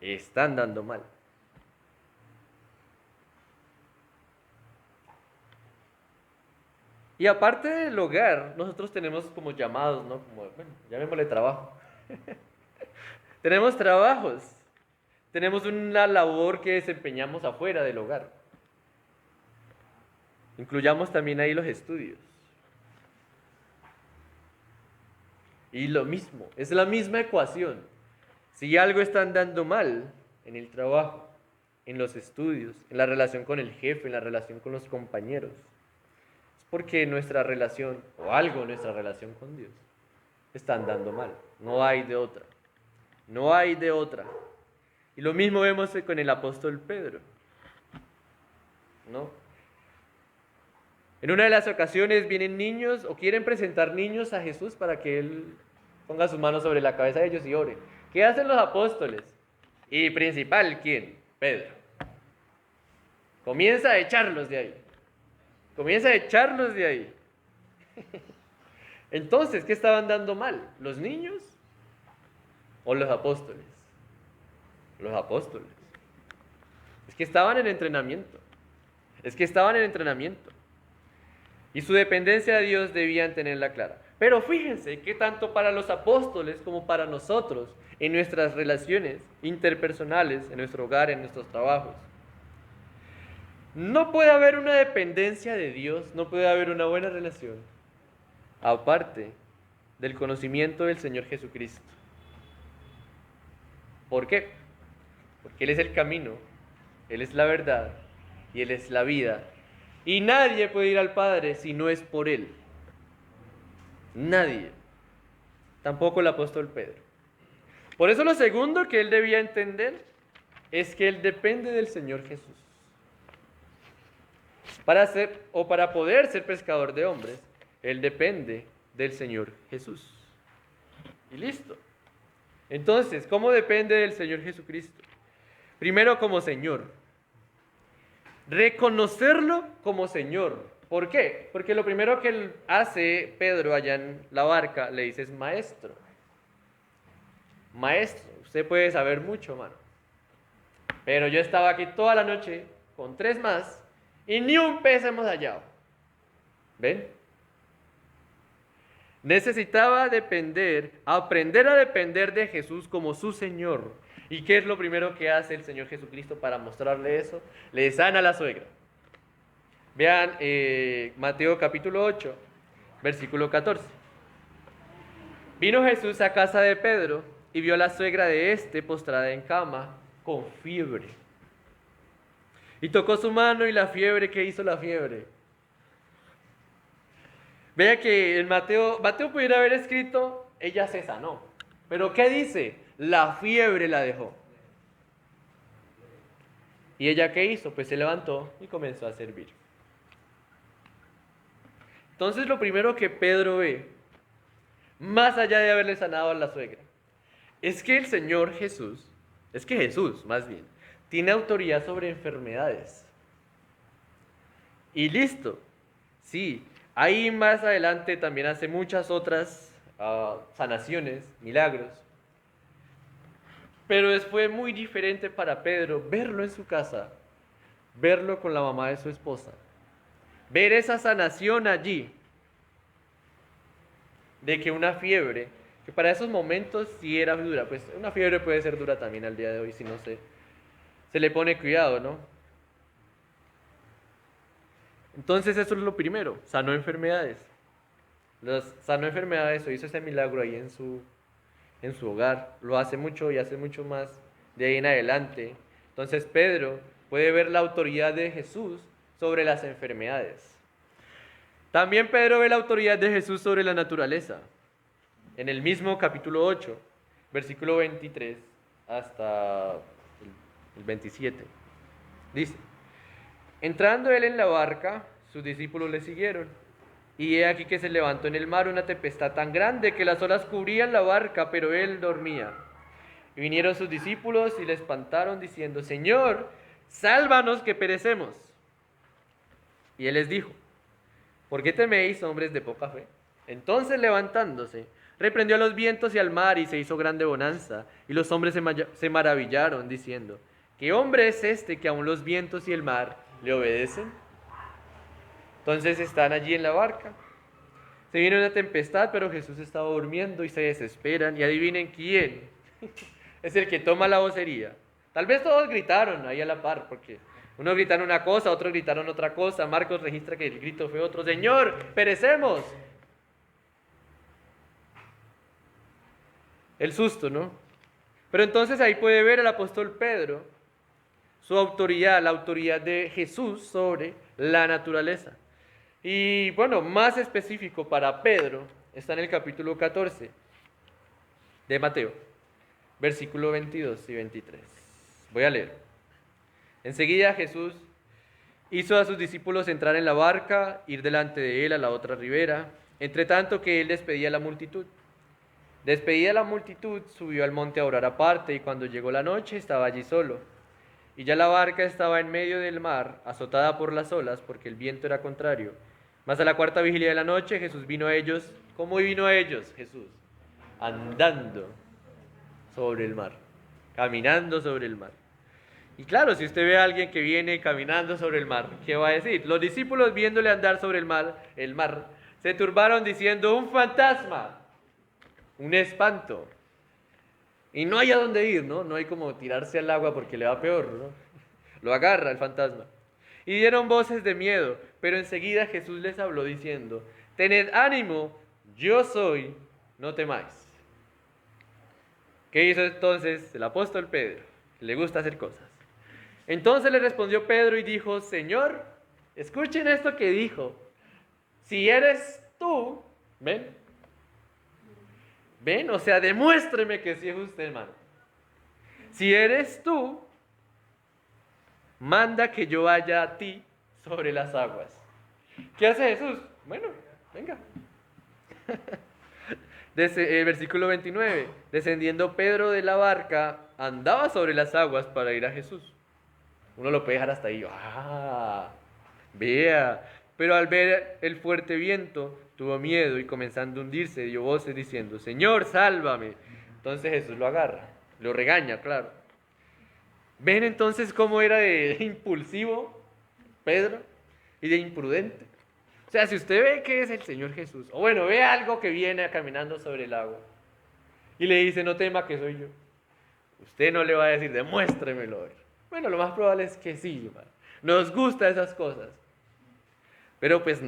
[SPEAKER 1] está andando mal. Y aparte del hogar, nosotros tenemos como llamados, como, llamémosle trabajo. Tenemos trabajos. Tenemos una labor que desempeñamos afuera del hogar. Incluyamos también ahí los estudios. Y lo mismo, es la misma ecuación. Si algo está andando mal en el trabajo, en los estudios, en la relación con el jefe, en la relación con los compañeros, es porque nuestra relación, o algo en nuestra relación con Dios, está andando mal. No hay de otra. No hay de otra. Y lo mismo vemos con el apóstol Pedro, En una de las ocasiones vienen niños o quieren presentar niños a Jesús para que Él ponga sus manos sobre la cabeza de ellos y ore. ¿Qué hacen los apóstoles? Y principal, ¿quién? Pedro. Comienza a echarlos de ahí. Comienza a echarlos de ahí. Entonces, ¿qué estaban dando mal? ¿Los niños o los apóstoles? Los apóstoles. Es que estaban en entrenamiento. Es que estaban en entrenamiento. Y su dependencia de Dios debían tenerla clara. Pero fíjense que tanto para los apóstoles como para nosotros, en nuestras relaciones interpersonales, en nuestro hogar, en nuestros trabajos, no puede haber una dependencia de Dios, no puede haber una buena relación, aparte del conocimiento del Señor Jesucristo. ¿Por qué? Porque Él es el camino, Él es la verdad y Él es la vida. Y nadie puede ir al Padre si no es por Él. Nadie. Tampoco el apóstol Pedro. Por eso lo segundo que él debía entender es que él depende del Señor Jesús. Para poder ser pescador de hombres, él depende del Señor Jesús. Y listo. Entonces, ¿cómo depende del Señor Jesucristo? Primero como Señor. Reconocerlo como Señor. ¿Por qué? Porque lo primero que hace Pedro allá en la barca, le dice es maestro. Maestro, usted puede saber mucho, mano. Pero yo estaba aquí toda la noche con 3 más y ni un pez hemos hallado. ¿Ven? Necesitaba aprender a depender de Jesús como su Señor. ¿Y qué es lo primero que hace el Señor Jesucristo para mostrarle eso? Le sana a la suegra. Vean Mateo capítulo 8, versículo 14. Vino Jesús a casa de Pedro y vio a la suegra de éste postrada en cama con fiebre. Y tocó su mano y la fiebre, ¿qué hizo la fiebre? Vea que en Mateo pudiera haber escrito, ella se sanó. Pero ¿qué dice? La fiebre la dejó. ¿Y ella qué hizo? Pues se levantó y comenzó a servir. Entonces lo primero que Pedro ve, más allá de haberle sanado a la suegra, es que Jesús más bien, tiene autoridad sobre enfermedades. Y listo, sí, ahí más adelante también hace muchas otras sanaciones, milagros. Pero fue muy diferente para Pedro verlo en su casa, verlo con la mamá de su esposa. Ver esa sanación allí, de que una fiebre, que para esos momentos sí era dura, pues una fiebre puede ser dura también al día de hoy si no se le pone cuidado, ¿no? Entonces eso es lo primero, sanó enfermedades. Sanó enfermedades o hizo ese milagro ahí en su hogar, lo hace mucho y hace mucho más de ahí en adelante. Entonces Pedro puede ver la autoridad de Jesús sobre las enfermedades. También Pedro ve la autoridad de Jesús sobre la naturaleza. En el mismo capítulo 8, versículo 23 hasta el 27. Dice, entrando él en la barca, sus discípulos le siguieron. Y he aquí que se levantó en el mar una tempestad tan grande que las olas cubrían la barca, pero él dormía. Y vinieron sus discípulos y le espantaron diciendo, Señor, sálvanos que perecemos. Y él les dijo, ¿por qué teméis, hombres de poca fe? Entonces levantándose, reprendió a los vientos y al mar y se hizo grande bonanza. Y los hombres se maravillaron diciendo, ¿qué hombre es este que aun los vientos y el mar le obedecen? Entonces están allí en la barca. Se viene una tempestad, pero Jesús estaba durmiendo y se desesperan. Y adivinen quién. Es el que toma la vocería. Tal vez todos gritaron ahí a la par, porque unos gritaron una cosa, otros gritaron otra cosa. Marcos registra que el grito fue otro. Señor, perecemos. El susto, ¿no? Pero entonces ahí puede ver el apóstol Pedro su autoridad, la autoridad de Jesús sobre la naturaleza. Y bueno, más específico para Pedro, está en el capítulo 14 de Mateo, versículo 22 y 23. Voy a leer. Enseguida Jesús hizo a sus discípulos entrar en la barca, ir delante de él a la otra ribera, entre tanto que él despedía a la multitud. Despedida la multitud, subió al monte a orar aparte, y cuando llegó la noche estaba allí solo. Y ya la barca estaba en medio del mar, azotada por las olas, porque el viento era contrario. Mas a la cuarta vigilia de la noche Jesús vino a ellos. ¿Cómo vino a ellos Jesús? Andando sobre el mar, caminando sobre el mar. Y claro, si usted ve a alguien que viene caminando sobre el mar, ¿qué va a decir? Los discípulos viéndole andar sobre el mar, se turbaron diciendo, un fantasma, un espanto. Y no hay a dónde ir, ¿no? No hay como tirarse al agua porque le va peor, ¿no? Lo agarra el fantasma. Y dieron voces de miedo, pero enseguida Jesús les habló diciendo, tened ánimo, yo soy, no temáis. ¿Qué hizo entonces el apóstol Pedro? Le gusta hacer cosas. Entonces le respondió Pedro y dijo, Señor, escuchen esto que dijo, si eres tú, ven, o sea, demuéstreme que sí es usted, hermano. Si eres tú, manda que yo vaya a ti sobre las aguas. ¿Qué hace Jesús? Bueno, venga. Versículo 29, descendiendo Pedro de la barca, andaba sobre las aguas para ir a Jesús. Uno lo puede dejar hasta ahí. Vea. Pero al ver el fuerte viento, tuvo miedo y comenzando a hundirse, dio voces diciendo, Señor, sálvame. Entonces Jesús lo agarra, lo regaña, claro. ¿Ven entonces cómo era de impulsivo Pedro y de imprudente? O sea, si usted ve que es el Señor Jesús, o bueno, ve algo que viene caminando sobre el agua y le dice, no tema que soy yo, usted no le va a decir, demuéstremelo. Bueno, lo más probable es que sí, hermano. Nos gustan esas cosas. Pero pues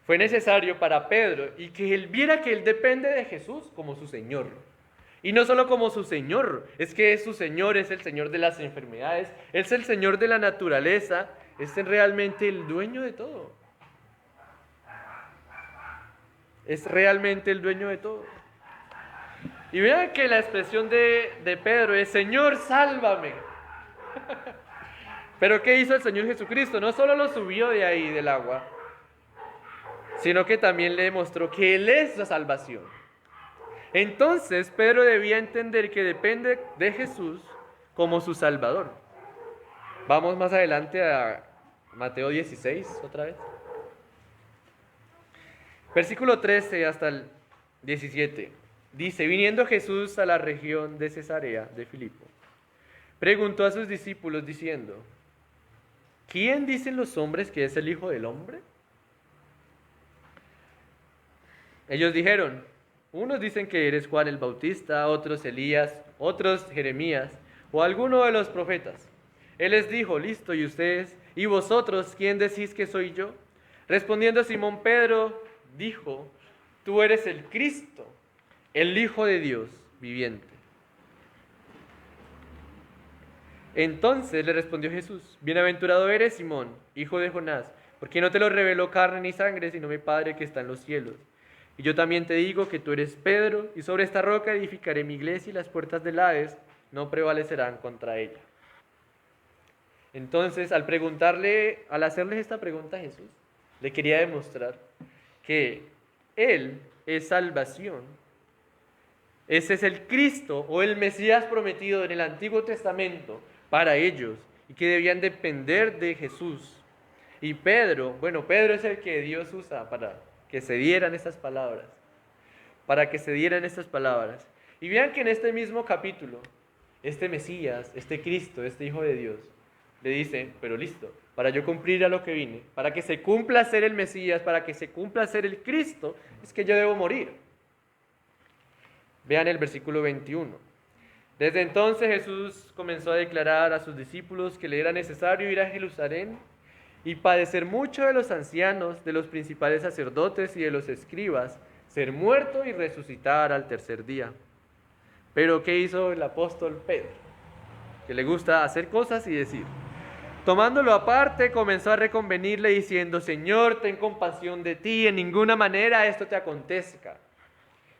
[SPEAKER 1] fue necesario para Pedro y que él viera que él depende de Jesús como su Señor. Y no solo como su Señor, es que es su Señor, es el Señor de las enfermedades, es el Señor de la naturaleza, es realmente el dueño de todo. Es realmente el dueño de todo. Y vean que la expresión de Pedro es, Señor, sálvame. Pero ¿qué hizo el Señor Jesucristo? No solo lo subió de ahí, del agua, sino que también le demostró que Él es la salvación. Entonces Pedro debía entender que depende de Jesús como su Salvador. Vamos más adelante a Mateo 16, otra vez. Versículo 13 hasta el 17. Dice, viniendo Jesús a la región de Cesarea de Filipo, preguntó a sus discípulos diciendo, ¿quién dicen los hombres que es el Hijo del Hombre? Ellos dijeron, unos dicen que eres Juan el Bautista, otros Elías, otros Jeremías o alguno de los profetas. Él les dijo, listo, ¿y ustedes? ¿Y vosotros quién decís que soy yo? Respondiendo Simón Pedro, dijo, tú eres el Cristo, el Hijo de Dios viviente. Entonces le respondió Jesús, bienaventurado eres Simón, hijo de Jonás, porque no te lo reveló carne ni sangre, sino mi Padre que está en los cielos. Y yo también te digo que tú eres Pedro, y sobre esta roca edificaré mi iglesia, y las puertas del Hades no prevalecerán contra ella. Entonces, al hacerles esta pregunta a Jesús, le quería demostrar que Él es salvación. Ese es el Cristo o el Mesías prometido en el Antiguo Testamento para ellos y que debían depender de Jesús. Y Pedro es el que Dios usa para que se dieran estas palabras. Y vean que en este mismo capítulo, este Mesías, este Cristo, este Hijo de Dios, le dice, pero listo, para yo cumplir a lo que vine, para que se cumpla ser el Mesías, para que se cumpla ser el Cristo, es que yo debo morir. Vean el versículo 21. Desde entonces Jesús comenzó a declarar a sus discípulos que le era necesario ir a Jerusalén y padecer mucho de los ancianos, de los principales sacerdotes y de los escribas, ser muerto y resucitar al tercer día. Pero ¿qué hizo el apóstol Pedro? Que le gusta hacer cosas y decir. Tomándolo aparte, comenzó a reconvenirle diciendo, Señor, ten compasión de ti, en ninguna manera esto te acontezca.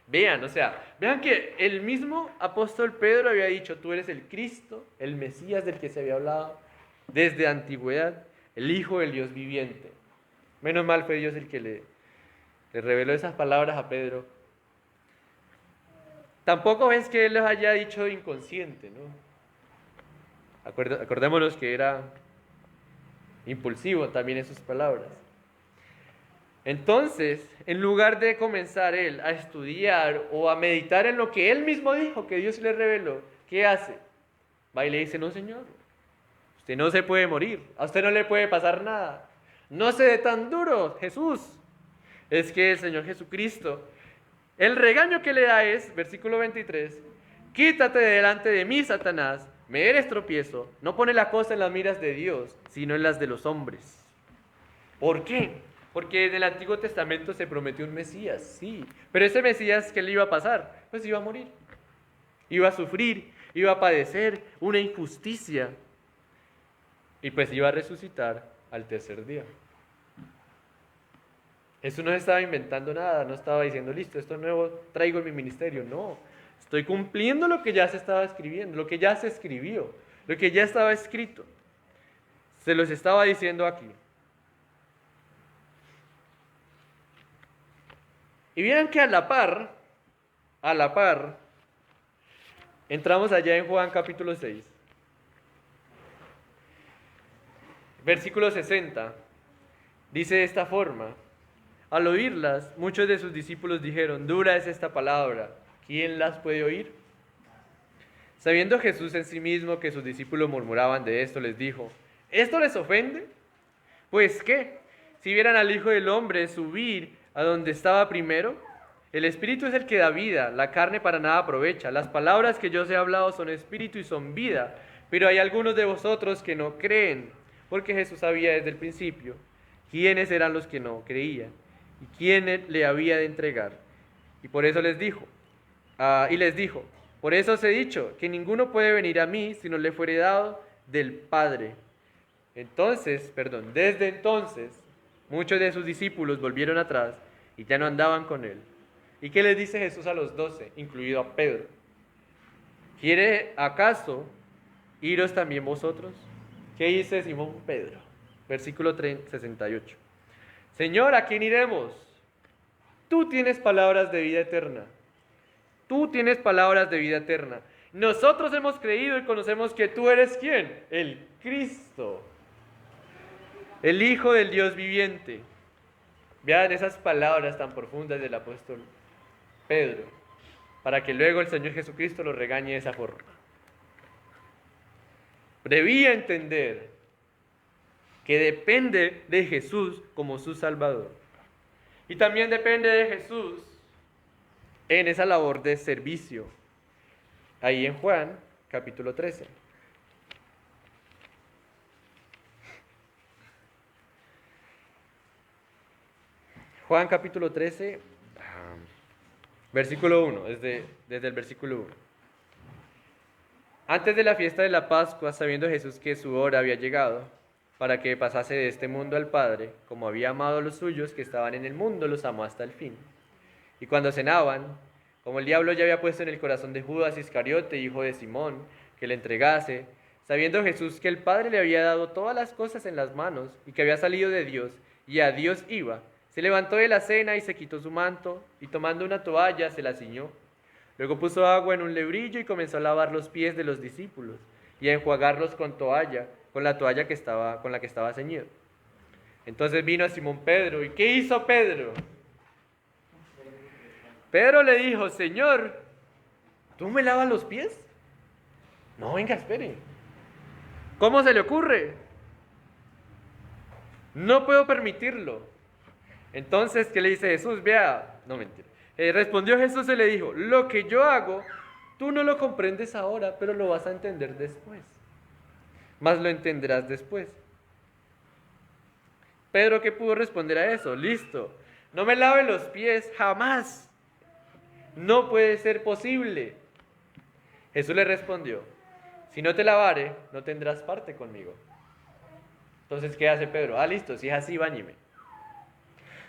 [SPEAKER 1] Vean que el mismo apóstol Pedro había dicho, tú eres el Cristo, el Mesías del que se había hablado desde antigüedad, el Hijo del Dios viviente. Menos mal fue Dios el que le reveló esas palabras a Pedro. Tampoco es que él los haya dicho inconsciente, ¿no? Acordémonos que era impulsivo también en sus palabras. Entonces, en lugar de comenzar él a estudiar o a meditar en lo que él mismo dijo, que Dios le reveló, ¿qué hace? Va y le dice, no, Señor, usted no se puede morir, a usted no le puede pasar nada. No se dé tan duro, Jesús. Es que el Señor Jesucristo, el regaño que le da es, versículo 23, quítate de delante de mí, Satanás, me eres tropiezo, no pone la cosa en las miras de Dios, sino en las de los hombres. ¿Por qué? Porque en el Antiguo Testamento se prometió un Mesías, sí, pero ese Mesías, ¿qué le iba a pasar? Pues iba a morir, iba a sufrir, iba a padecer una injusticia y pues iba a resucitar al tercer día. Jesús no estaba inventando nada, no estaba diciendo, listo, esto nuevo traigo en mi ministerio, no. Estoy cumpliendo lo que ya se estaba escribiendo, lo que ya se escribió, lo que ya estaba escrito. Se los estaba diciendo aquí. Y vieran que a la par, entramos allá en Juan capítulo 6, versículo 60, dice de esta forma, al oírlas, muchos de sus discípulos dijeron, dura es esta palabra, ¿quién las puede oír? Sabiendo Jesús en sí mismo que sus discípulos murmuraban de esto, les dijo, ¿esto les ofende? Pues ¿qué? Si vieran al Hijo del Hombre subir a donde estaba primero, el Espíritu es el que da vida, la carne para nada aprovecha. Las palabras que yo os he hablado son espíritu y son vida, pero hay algunos de vosotros que no creen, porque Jesús sabía desde el principio quiénes eran los que no creían y quién le había de entregar. Y por eso les dijo, por eso os he dicho que ninguno puede venir a mí si no le fuere dado del Padre. Desde entonces, muchos de sus discípulos volvieron atrás y ya no andaban con él. ¿Y qué les dice Jesús a los 12, incluido a Pedro? ¿Quiere acaso iros también vosotros? ¿Qué dice Simón Pedro? Versículo 68. Señor, ¿a quién iremos? Tú tienes palabras de vida eterna. Tú tienes palabras de vida eterna. Nosotros hemos creído y conocemos que tú eres ¿quién? El Cristo, el Hijo del Dios viviente. Vean esas palabras tan profundas del apóstol Pedro, para que luego el Señor Jesucristo lo regañe de esa forma. Debía entender que depende de Jesús como su Salvador. Y también depende de Jesús en esa labor de servicio. Ahí en Juan, capítulo 13. Juan capítulo 13, versículo 1, desde el versículo 1. Antes de la fiesta de la Pascua, sabiendo Jesús que su hora había llegado, para que pasase de este mundo al Padre, como había amado a los suyos que estaban en el mundo, los amó hasta el fin. Y cuando cenaban, como el diablo ya había puesto en el corazón de Judas Iscariote, hijo de Simón, que le entregase, sabiendo Jesús que el Padre le había dado todas las cosas en las manos, y que había salido de Dios, y a Dios iba, se levantó de la cena y se quitó su manto, y tomando una toalla se la ciñó. Luego puso agua en un lebrillo y comenzó a lavar los pies de los discípulos, y a enjuagarlos con la toalla con la que estaba ceñido. Entonces vino a Simón Pedro, ¿y qué hizo Pedro? Pedro le dijo, Señor, ¿tú me lavas los pies? No, venga, espere. ¿Cómo se le ocurre? No puedo permitirlo. Entonces, ¿qué le dice Jesús? Vea, no mentira. Respondió Jesús y le dijo, lo que yo hago, tú no lo comprendes ahora, pero lo vas a entender después. Más lo entenderás después. Pedro, ¿qué pudo responder a eso? Listo, no me lave los pies jamás. No puede ser posible. Jesús le respondió, si no te lavare, no tendrás parte conmigo. Entonces, ¿qué hace Pedro? Listo, si es así, báñeme.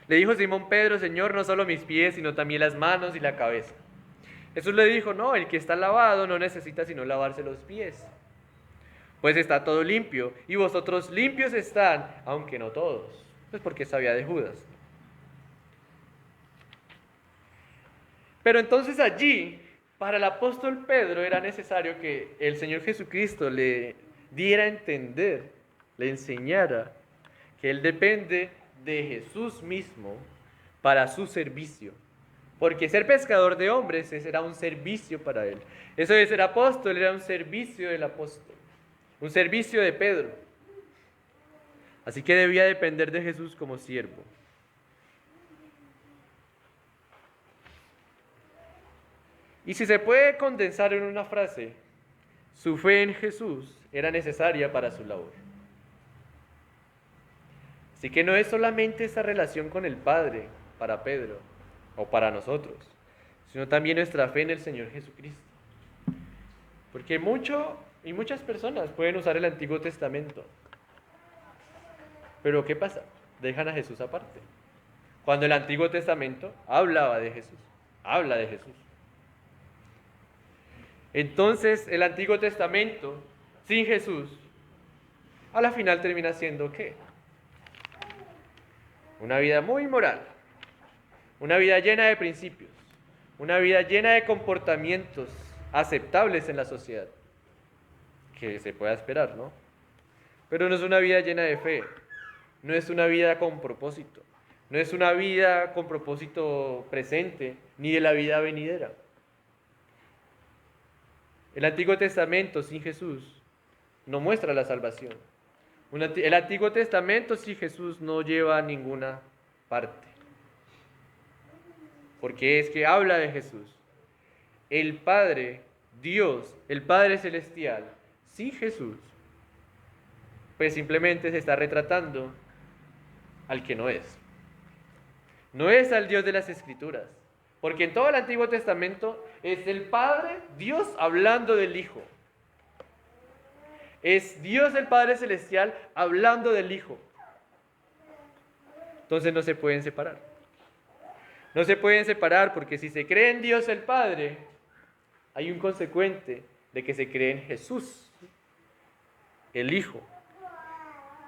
[SPEAKER 1] Le dijo Simón Pedro, Señor, no solo mis pies, sino también las manos y la cabeza. Jesús le dijo, no, el que está lavado no necesita sino lavarse los pies, pues está todo limpio, y vosotros limpios están, aunque no todos. Pues porque sabía de Judas. Pero entonces allí, para el apóstol Pedro, era necesario que el Señor Jesucristo le diera a entender, le enseñara que él depende de Jesús mismo para su servicio. Porque ser pescador de hombres era un servicio para él. Eso de ser apóstol era un servicio del apóstol, un servicio de Pedro. Así que debía depender de Jesús como siervo. Y si se puede condensar en una frase, su fe en Jesús era necesaria para su labor. Así que no es solamente esa relación con el Padre para Pedro o para nosotros, sino también nuestra fe en el Señor Jesucristo. Porque muchas personas pueden usar el Antiguo Testamento. Pero ¿qué pasa? Dejan a Jesús aparte. Cuando el Antiguo Testamento hablaba de Jesús, habla de Jesús. Entonces el Antiguo Testamento sin Jesús, a la final termina siendo ¿qué? Una vida muy moral, una vida llena de principios, una vida llena de comportamientos aceptables en la sociedad, que se pueda esperar, ¿no? Pero no es una vida llena de fe, no es una vida con propósito, no es una vida con propósito presente, ni de la vida venidera. El Antiguo Testamento sin Jesús no muestra la salvación. El Antiguo Testamento sin Jesús no lleva a ninguna parte. Porque es que habla de Jesús. El Padre, Dios, el Padre Celestial, sin Jesús, pues simplemente se está retratando al que no es. No es al Dios de las Escrituras. Porque en todo el Antiguo Testamento es el Padre, Dios hablando del Hijo. Es Dios el Padre Celestial hablando del Hijo. Entonces no se pueden separar. No se pueden separar porque si se cree en Dios el Padre, hay un consecuente de que se cree en Jesús, el Hijo.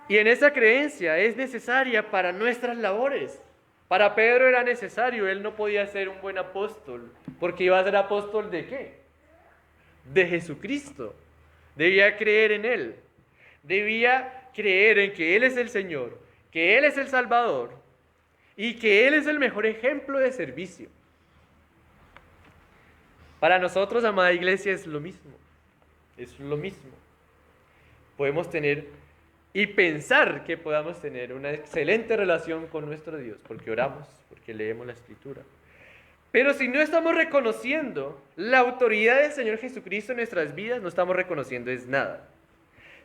[SPEAKER 1] Y en esa creencia es necesaria para nuestras labores. Para Pedro era necesario, él no podía ser un buen apóstol, porque iba a ser apóstol ¿de qué? De Jesucristo. Debía creer en Él, debía creer en que Él es el Señor, que Él es el Salvador y que Él es el mejor ejemplo de servicio. Para nosotros, amada iglesia, es lo mismo, Podemos tener y pensar que podamos tener una excelente relación con nuestro Dios, porque oramos, porque leemos la Escritura. Pero si no estamos reconociendo la autoridad del Señor Jesucristo en nuestras vidas, no estamos reconociendo es nada.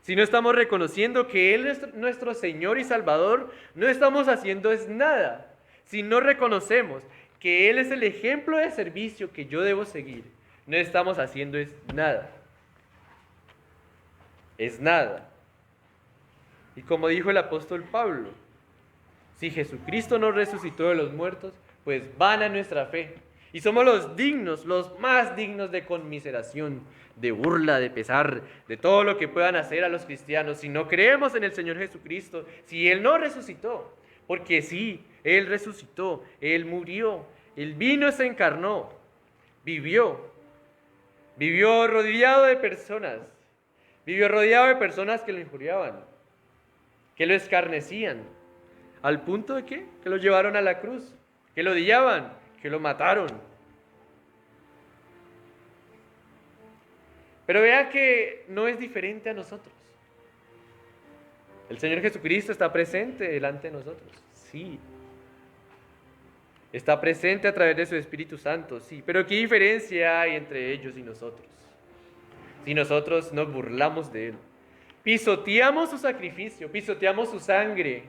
[SPEAKER 1] Si no estamos reconociendo que Él es nuestro Señor y Salvador, no estamos haciendo es nada. Si no reconocemos que Él es el ejemplo de servicio que yo debo seguir, no estamos haciendo es nada. Es nada. Y como dijo el apóstol Pablo, si Jesucristo nos resucitó de los muertos, pues vana nuestra fe. Y somos los más dignos de conmiseración, de burla, de pesar, de todo lo que puedan hacer a los cristianos si no creemos en el Señor Jesucristo, si Él no resucitó. Porque sí, Él resucitó, Él murió, Él vino y se encarnó, vivió rodeado de personas, que lo injuriaban, que lo escarnecían, al punto de que lo llevaron a la cruz, que lo odiaban, que lo mataron. Pero vea que no es diferente a nosotros. El Señor Jesucristo está presente delante de nosotros, sí. Está presente a través de su Espíritu Santo, sí. Pero ¿qué diferencia hay entre ellos y nosotros? Si nosotros nos burlamos de Él, pisoteamos su sacrificio, pisoteamos su sangre,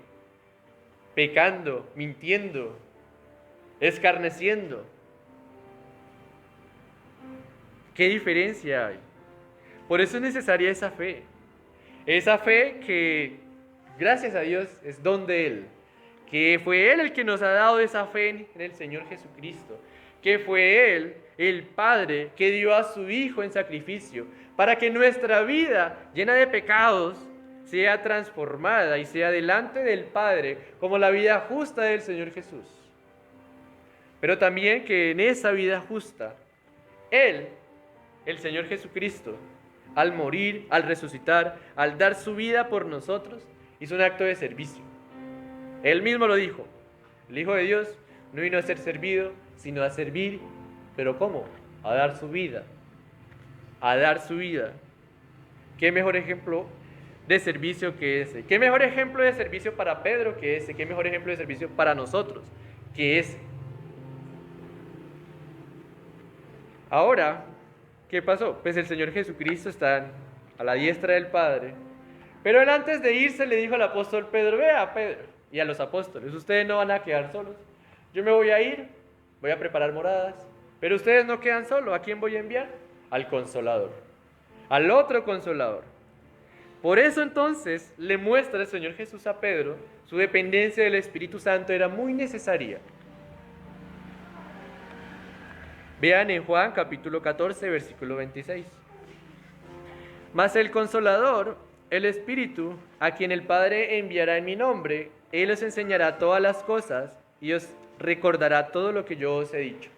[SPEAKER 1] pecando, mintiendo, escarneciendo. ¿Qué diferencia hay? Por eso es necesaria esa fe que, gracias a Dios, es don de Él, que fue Él el que nos ha dado esa fe en el Señor Jesucristo, que fue Él, el Padre, que dio a su Hijo en sacrificio, para que nuestra vida, llena de pecados, sea transformada y sea delante del Padre como la vida justa del Señor Jesús. Pero también que en esa vida justa, Él, el Señor Jesucristo, al morir, al resucitar, al dar su vida por nosotros, hizo un acto de servicio. Él mismo lo dijo. El Hijo de Dios no vino a ser servido, sino a servir. ¿Pero cómo? A dar su vida. A dar su vida. ¿Qué mejor ejemplo de servicio que ese? ¿Qué mejor ejemplo de servicio para Pedro que ese? ¿Qué mejor ejemplo de servicio para nosotros que ese? Ahora, ¿qué pasó? Pues el Señor Jesucristo está a la diestra del Padre. Pero él antes de irse le dijo al apóstol Pedro, vea Pedro, y a los apóstoles, ustedes no van a quedar solos. Yo me voy a ir, voy a preparar moradas, pero ustedes no quedan solos. ¿A quién voy a enviar? Al Consolador, al otro Consolador. Por eso entonces le muestra el Señor Jesús a Pedro, su dependencia del Espíritu Santo era muy necesaria. Vean en Juan capítulo 14, versículo 26. Mas el Consolador, el Espíritu, a quien el Padre enviará en mi nombre, Él os enseñará todas las cosas y os recordará todo lo que yo os he dicho.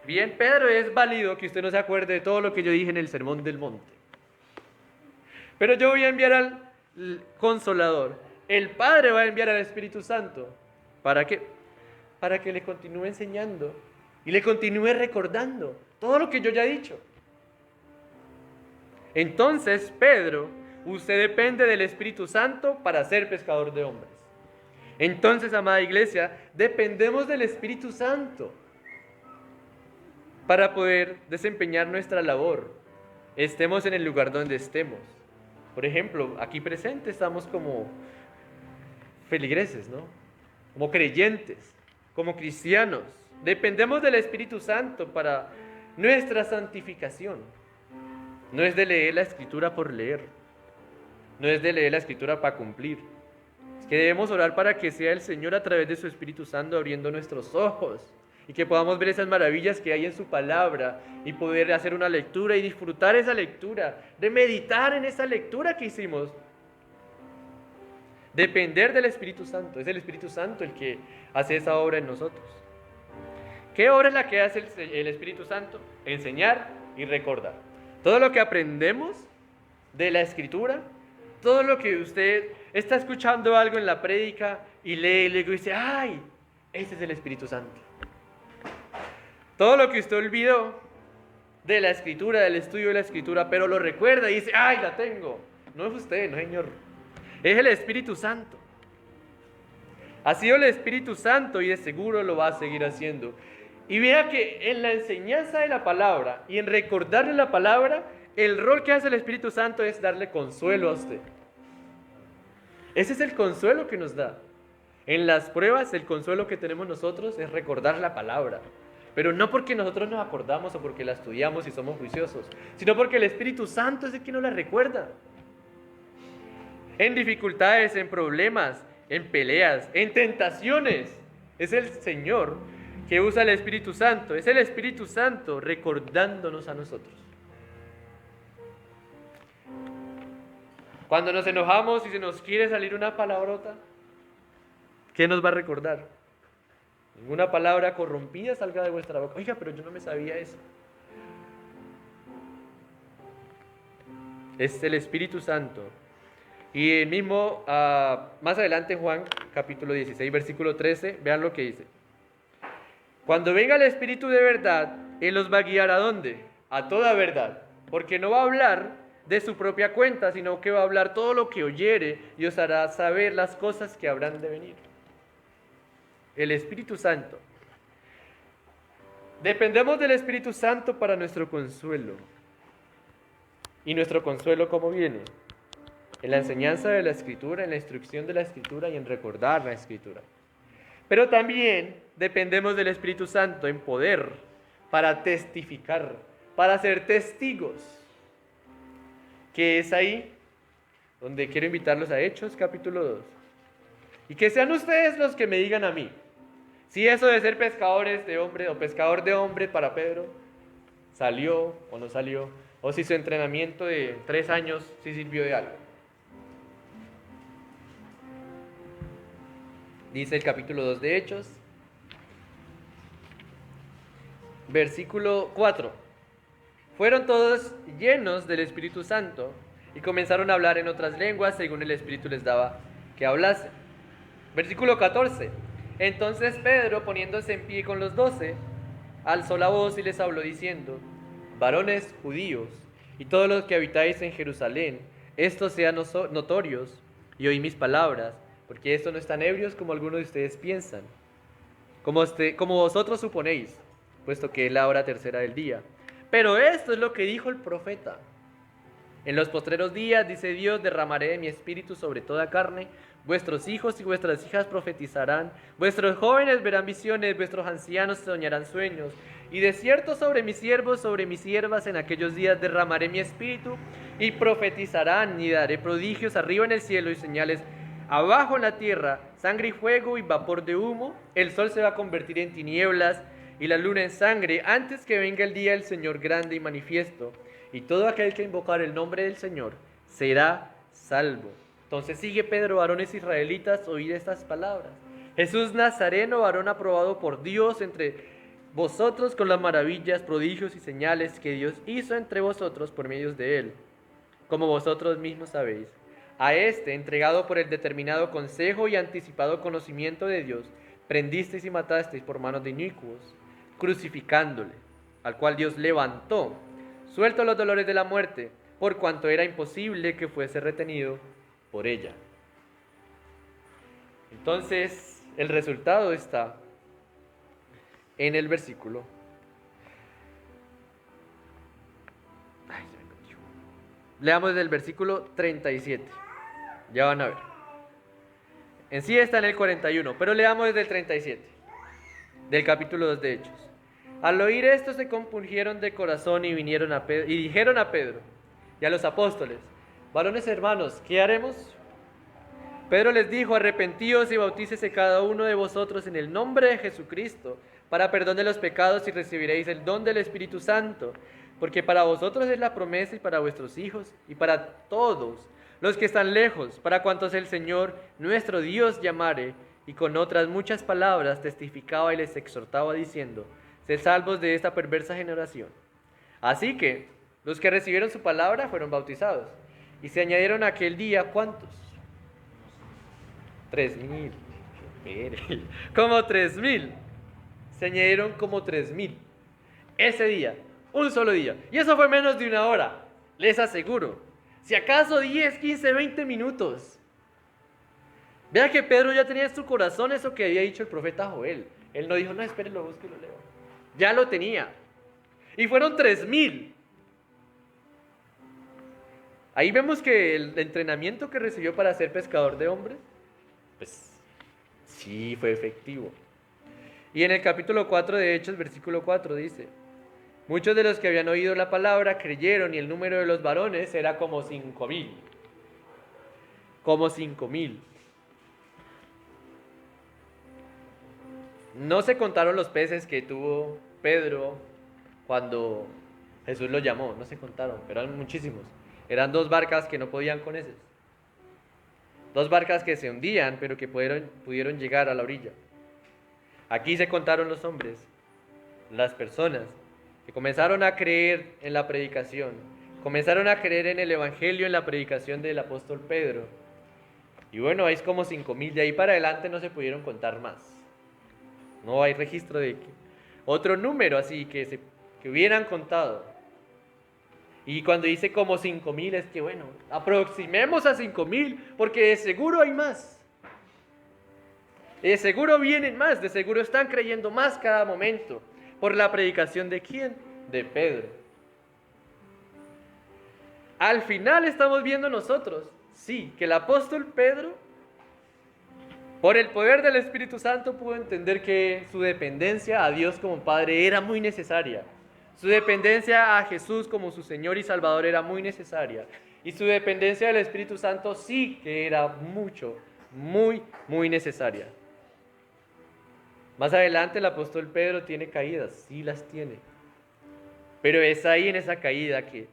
[SPEAKER 1] Bien, Pedro, es válido que usted no se acuerde de todo lo que yo dije en el Sermón del Monte. Pero yo voy a enviar al Consolador. El Padre va a enviar al Espíritu Santo. ¿Para qué? Para que le continúe enseñando y le continúe recordando todo lo que yo ya he dicho. Entonces, Pedro, usted depende del Espíritu Santo para ser pescador de hombres. Entonces, amada iglesia, dependemos del Espíritu Santo para poder desempeñar nuestra labor, estemos en el lugar donde estemos. Por ejemplo, aquí presentes estamos como feligreses, ¿no? Como creyentes, como cristianos. Dependemos del Espíritu Santo para nuestra santificación. No es de leer la Escritura por leer. No es de leer la Escritura para cumplir. Es que debemos orar para que sea el Señor a través de su Espíritu Santo abriendo nuestros ojos y que podamos ver esas maravillas que hay en su palabra y poder hacer una lectura y disfrutar esa lectura, de meditar en esa lectura que hicimos. Depender del Espíritu Santo. Es el Espíritu Santo el que hace esa obra en nosotros. ¿Qué obra es la que hace el Espíritu Santo? Enseñar y recordar. Todo lo que aprendemos de la Escritura, todo lo que usted está escuchando algo en la prédica y lee y luego dice, ¡ay! Ese es el Espíritu Santo. Todo lo que usted olvidó de la Escritura, del estudio de la Escritura, pero lo recuerda y dice, ¡ay, la tengo! No es usted, no señor. Es el Espíritu Santo. Ha sido el Espíritu Santo y de seguro lo va a seguir haciendo. Y vea que en la enseñanza de la palabra y en recordarle la palabra, el rol que hace el Espíritu Santo es darle consuelo a usted. Ese es el consuelo que nos da. En las pruebas, el consuelo que tenemos nosotros es recordar la palabra. Pero no porque nosotros nos acordamos o porque la estudiamos y somos juiciosos, sino porque el Espíritu Santo es el que nos la recuerda. En dificultades, en problemas, en peleas, en tentaciones, es el Señor que usa el Espíritu Santo. Es el Espíritu Santo recordándonos a nosotros. Cuando nos enojamos y se nos quiere salir una palabrota, ¿qué nos va a recordar? Ninguna palabra corrompida salga de vuestra boca. Oiga, pero yo no me sabía eso. Es el Espíritu Santo. Y el mismo, más adelante en Juan, capítulo 16, versículo 13, vean lo que dice. Cuando venga el Espíritu de verdad, Él los va a guiar ¿a dónde? A toda verdad. Porque no va a hablar de su propia cuenta, sino que va a hablar todo lo que oyere y os hará saber las cosas que habrán de venir. El Espíritu Santo. Dependemos del Espíritu Santo para nuestro consuelo. ¿Y nuestro consuelo cómo viene? En la enseñanza de la Escritura, en la instrucción de la Escritura y en recordar la Escritura. Pero también dependemos del Espíritu Santo en poder para testificar, para ser testigos. Que es ahí donde quiero invitarlos a Hechos capítulo 2. Y que sean ustedes los que me digan a mí, si eso de ser pescadores de hombre o pescador de hombre para Pedro salió o no salió, o si su entrenamiento de 3 años sí sirvió de algo. Dice el capítulo 2 de Hechos, versículo 4. Fueron todos llenos del Espíritu Santo y comenzaron a hablar en otras lenguas según el Espíritu les daba que hablasen. Versículo 14. Entonces Pedro, poniéndose en pie con los 12, alzó la voz y les habló diciendo: varones judíos y todos los que habitáis en Jerusalén, estos sean notorios y oí mis palabras, porque estos no están ebrios como algunos de ustedes piensan, como vosotros suponéis, puesto que es la hora tercera del día. Pero esto es lo que dijo el profeta: en los postreros días, dice Dios, derramaré de mi espíritu sobre toda carne. Vuestros hijos y vuestras hijas profetizarán, vuestros jóvenes verán visiones, vuestros ancianos soñarán sueños. Y de cierto sobre mis siervos, sobre mis siervas, en aquellos días derramaré mi espíritu, y profetizarán, y daré prodigios arriba en el cielo y señales abajo en la tierra, sangre y fuego y vapor de humo. El sol se va a convertir en tinieblas y la luna en sangre, antes que venga el día del Señor grande y manifiesto. Y todo aquel que invocar el nombre del Señor será salvo. Entonces sigue Pedro: varones israelitas, oíd estas palabras. Jesús Nazareno, varón aprobado por Dios entre vosotros con las maravillas, prodigios y señales que Dios hizo entre vosotros por medio de él, como vosotros mismos sabéis. A este, entregado por el determinado consejo y anticipado conocimiento de Dios, prendisteis y matasteis por manos de inicuos, crucificándole, al cual Dios levantó, suelto los dolores de la muerte, por cuanto era imposible que fuese retenido por ella. Entonces, el resultado está en el versículo. Leamos desde el versículo 37. Ya van a ver. En sí está en el 41, pero leamos desde el 37, del capítulo 2 de Hechos. Al oír esto se compungieron de corazón y vinieron a Pedro, y dijeron a Pedro y a los apóstoles: varones hermanos, ¿qué haremos? Pedro les dijo: arrepentíos y bautícese cada uno de vosotros en el nombre de Jesucristo para perdón de los pecados, y recibiréis el don del Espíritu Santo, porque para vosotros es la promesa, y para vuestros hijos y para todos los que están lejos, para cuantos el Señor nuestro Dios llamare. Y con otras muchas palabras testificaba y les exhortaba diciendo: sed salvos de esta perversa generación. Así que los que recibieron su palabra fueron bautizados, y se añadieron aquel día, ¿cuántos? 3,000. Como 3,000. Se añadieron como 3,000 ese día, un solo día. Y eso fue menos de una hora, les aseguro. Si acaso 10, 15, 20 minutos. Vea que Pedro ya tenía en su corazón eso que había dicho el profeta Joel. Él no dijo: no, esperen, lo busco y lo leo. Ya lo tenía. Y fueron 3,000. Ahí vemos que el entrenamiento que recibió para ser pescador de hombres, pues sí fue efectivo. Y en el capítulo 4 de Hechos, versículo 4 dice: muchos de los que habían oído la palabra creyeron, y el número de los varones era como 5,000. Como 5,000. No se contaron los peces que tuvo Pedro cuando Jesús lo llamó, no se contaron, pero eran muchísimos. Eran 2 barcas que no podían con esos. 2 barcas que se hundían, pero que pudieron llegar a la orilla. Aquí se contaron los hombres, las personas que comenzaron a creer en la predicación, comenzaron a creer en el evangelio, en la predicación del apóstol Pedro. Y bueno, hay como 5,000, de ahí para adelante no se pudieron contar más. No hay registro de otro número así que hubieran contado. Y cuando dice como 5,000 es que bueno, aproximemos a 5,000, porque de seguro hay más. De seguro vienen más, de seguro están creyendo más cada momento. ¿Por la predicación de quién? De Pedro. Al final estamos viendo nosotros, sí, que el apóstol Pedro, por el poder del Espíritu Santo, pudo entender que su dependencia a Dios como Padre era muy necesaria. Su dependencia a Jesús como su Señor y Salvador era muy necesaria. Y su dependencia del Espíritu Santo sí que era muy necesaria. Más adelante el apóstol Pedro tiene caídas, sí las tiene. Pero es ahí en esa caída que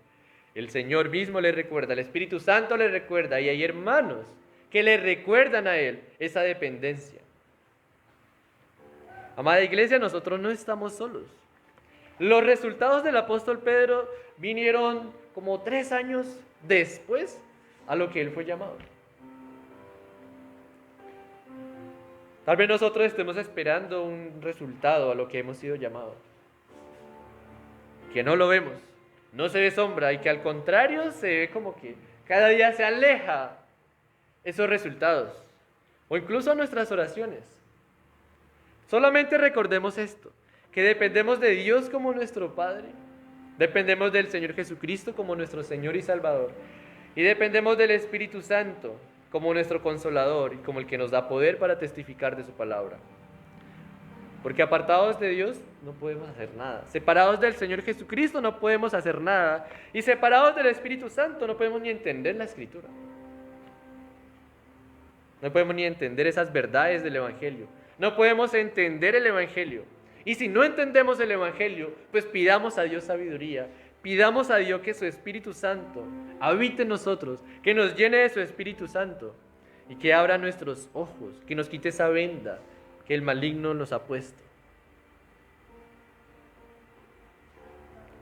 [SPEAKER 1] el Señor mismo le recuerda, el Espíritu Santo le recuerda, y hay hermanos que le recuerdan a él esa dependencia. Amada iglesia, nosotros no estamos solos. Los resultados del apóstol Pedro vinieron como 3 años después a lo que él fue llamado. Tal vez nosotros estemos esperando un resultado a lo que hemos sido llamados, que no lo vemos, no se ve sombra y que al contrario se ve como que cada día se aleja esos resultados o incluso nuestras oraciones. Solamente recordemos esto, que dependemos de Dios como nuestro Padre, dependemos del Señor Jesucristo como nuestro Señor y Salvador, y dependemos del Espíritu Santo como nuestro Consolador y como el que nos da poder para testificar de su palabra. Porque apartados de Dios no podemos hacer nada. Separados del Señor Jesucristo no podemos hacer nada. Y separados del Espíritu Santo no podemos ni entender la Escritura. No podemos ni entender esas verdades del Evangelio. No podemos entender el Evangelio. Y si no entendemos el Evangelio, pues pidamos a Dios sabiduría. Pidamos a Dios que su Espíritu Santo habite en nosotros, que nos llene de su Espíritu Santo y que abra nuestros ojos, que nos quite esa venda que el maligno nos ha puesto.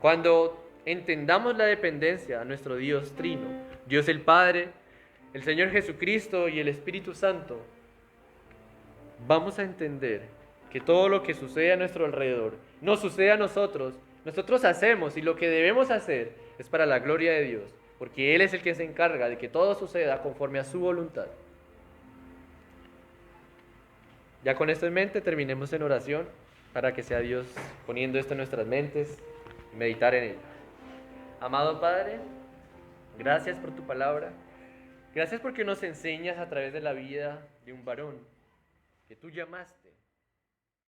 [SPEAKER 1] Cuando entendamos la dependencia a nuestro Dios Trino, Dios el Padre, el Señor Jesucristo y el Espíritu Santo, vamos a entender que todo lo que sucede a nuestro alrededor nos sucede a nosotros. Nosotros hacemos y lo que debemos hacer es para la gloria de Dios, porque Él es el que se encarga de que todo suceda conforme a su voluntad. Ya con esto en mente, terminemos en oración para que sea Dios poniendo esto en nuestras mentes y meditar en ella. Amado Padre, gracias por tu palabra. Gracias porque nos enseñas a través de la vida de un varón que tú llamaste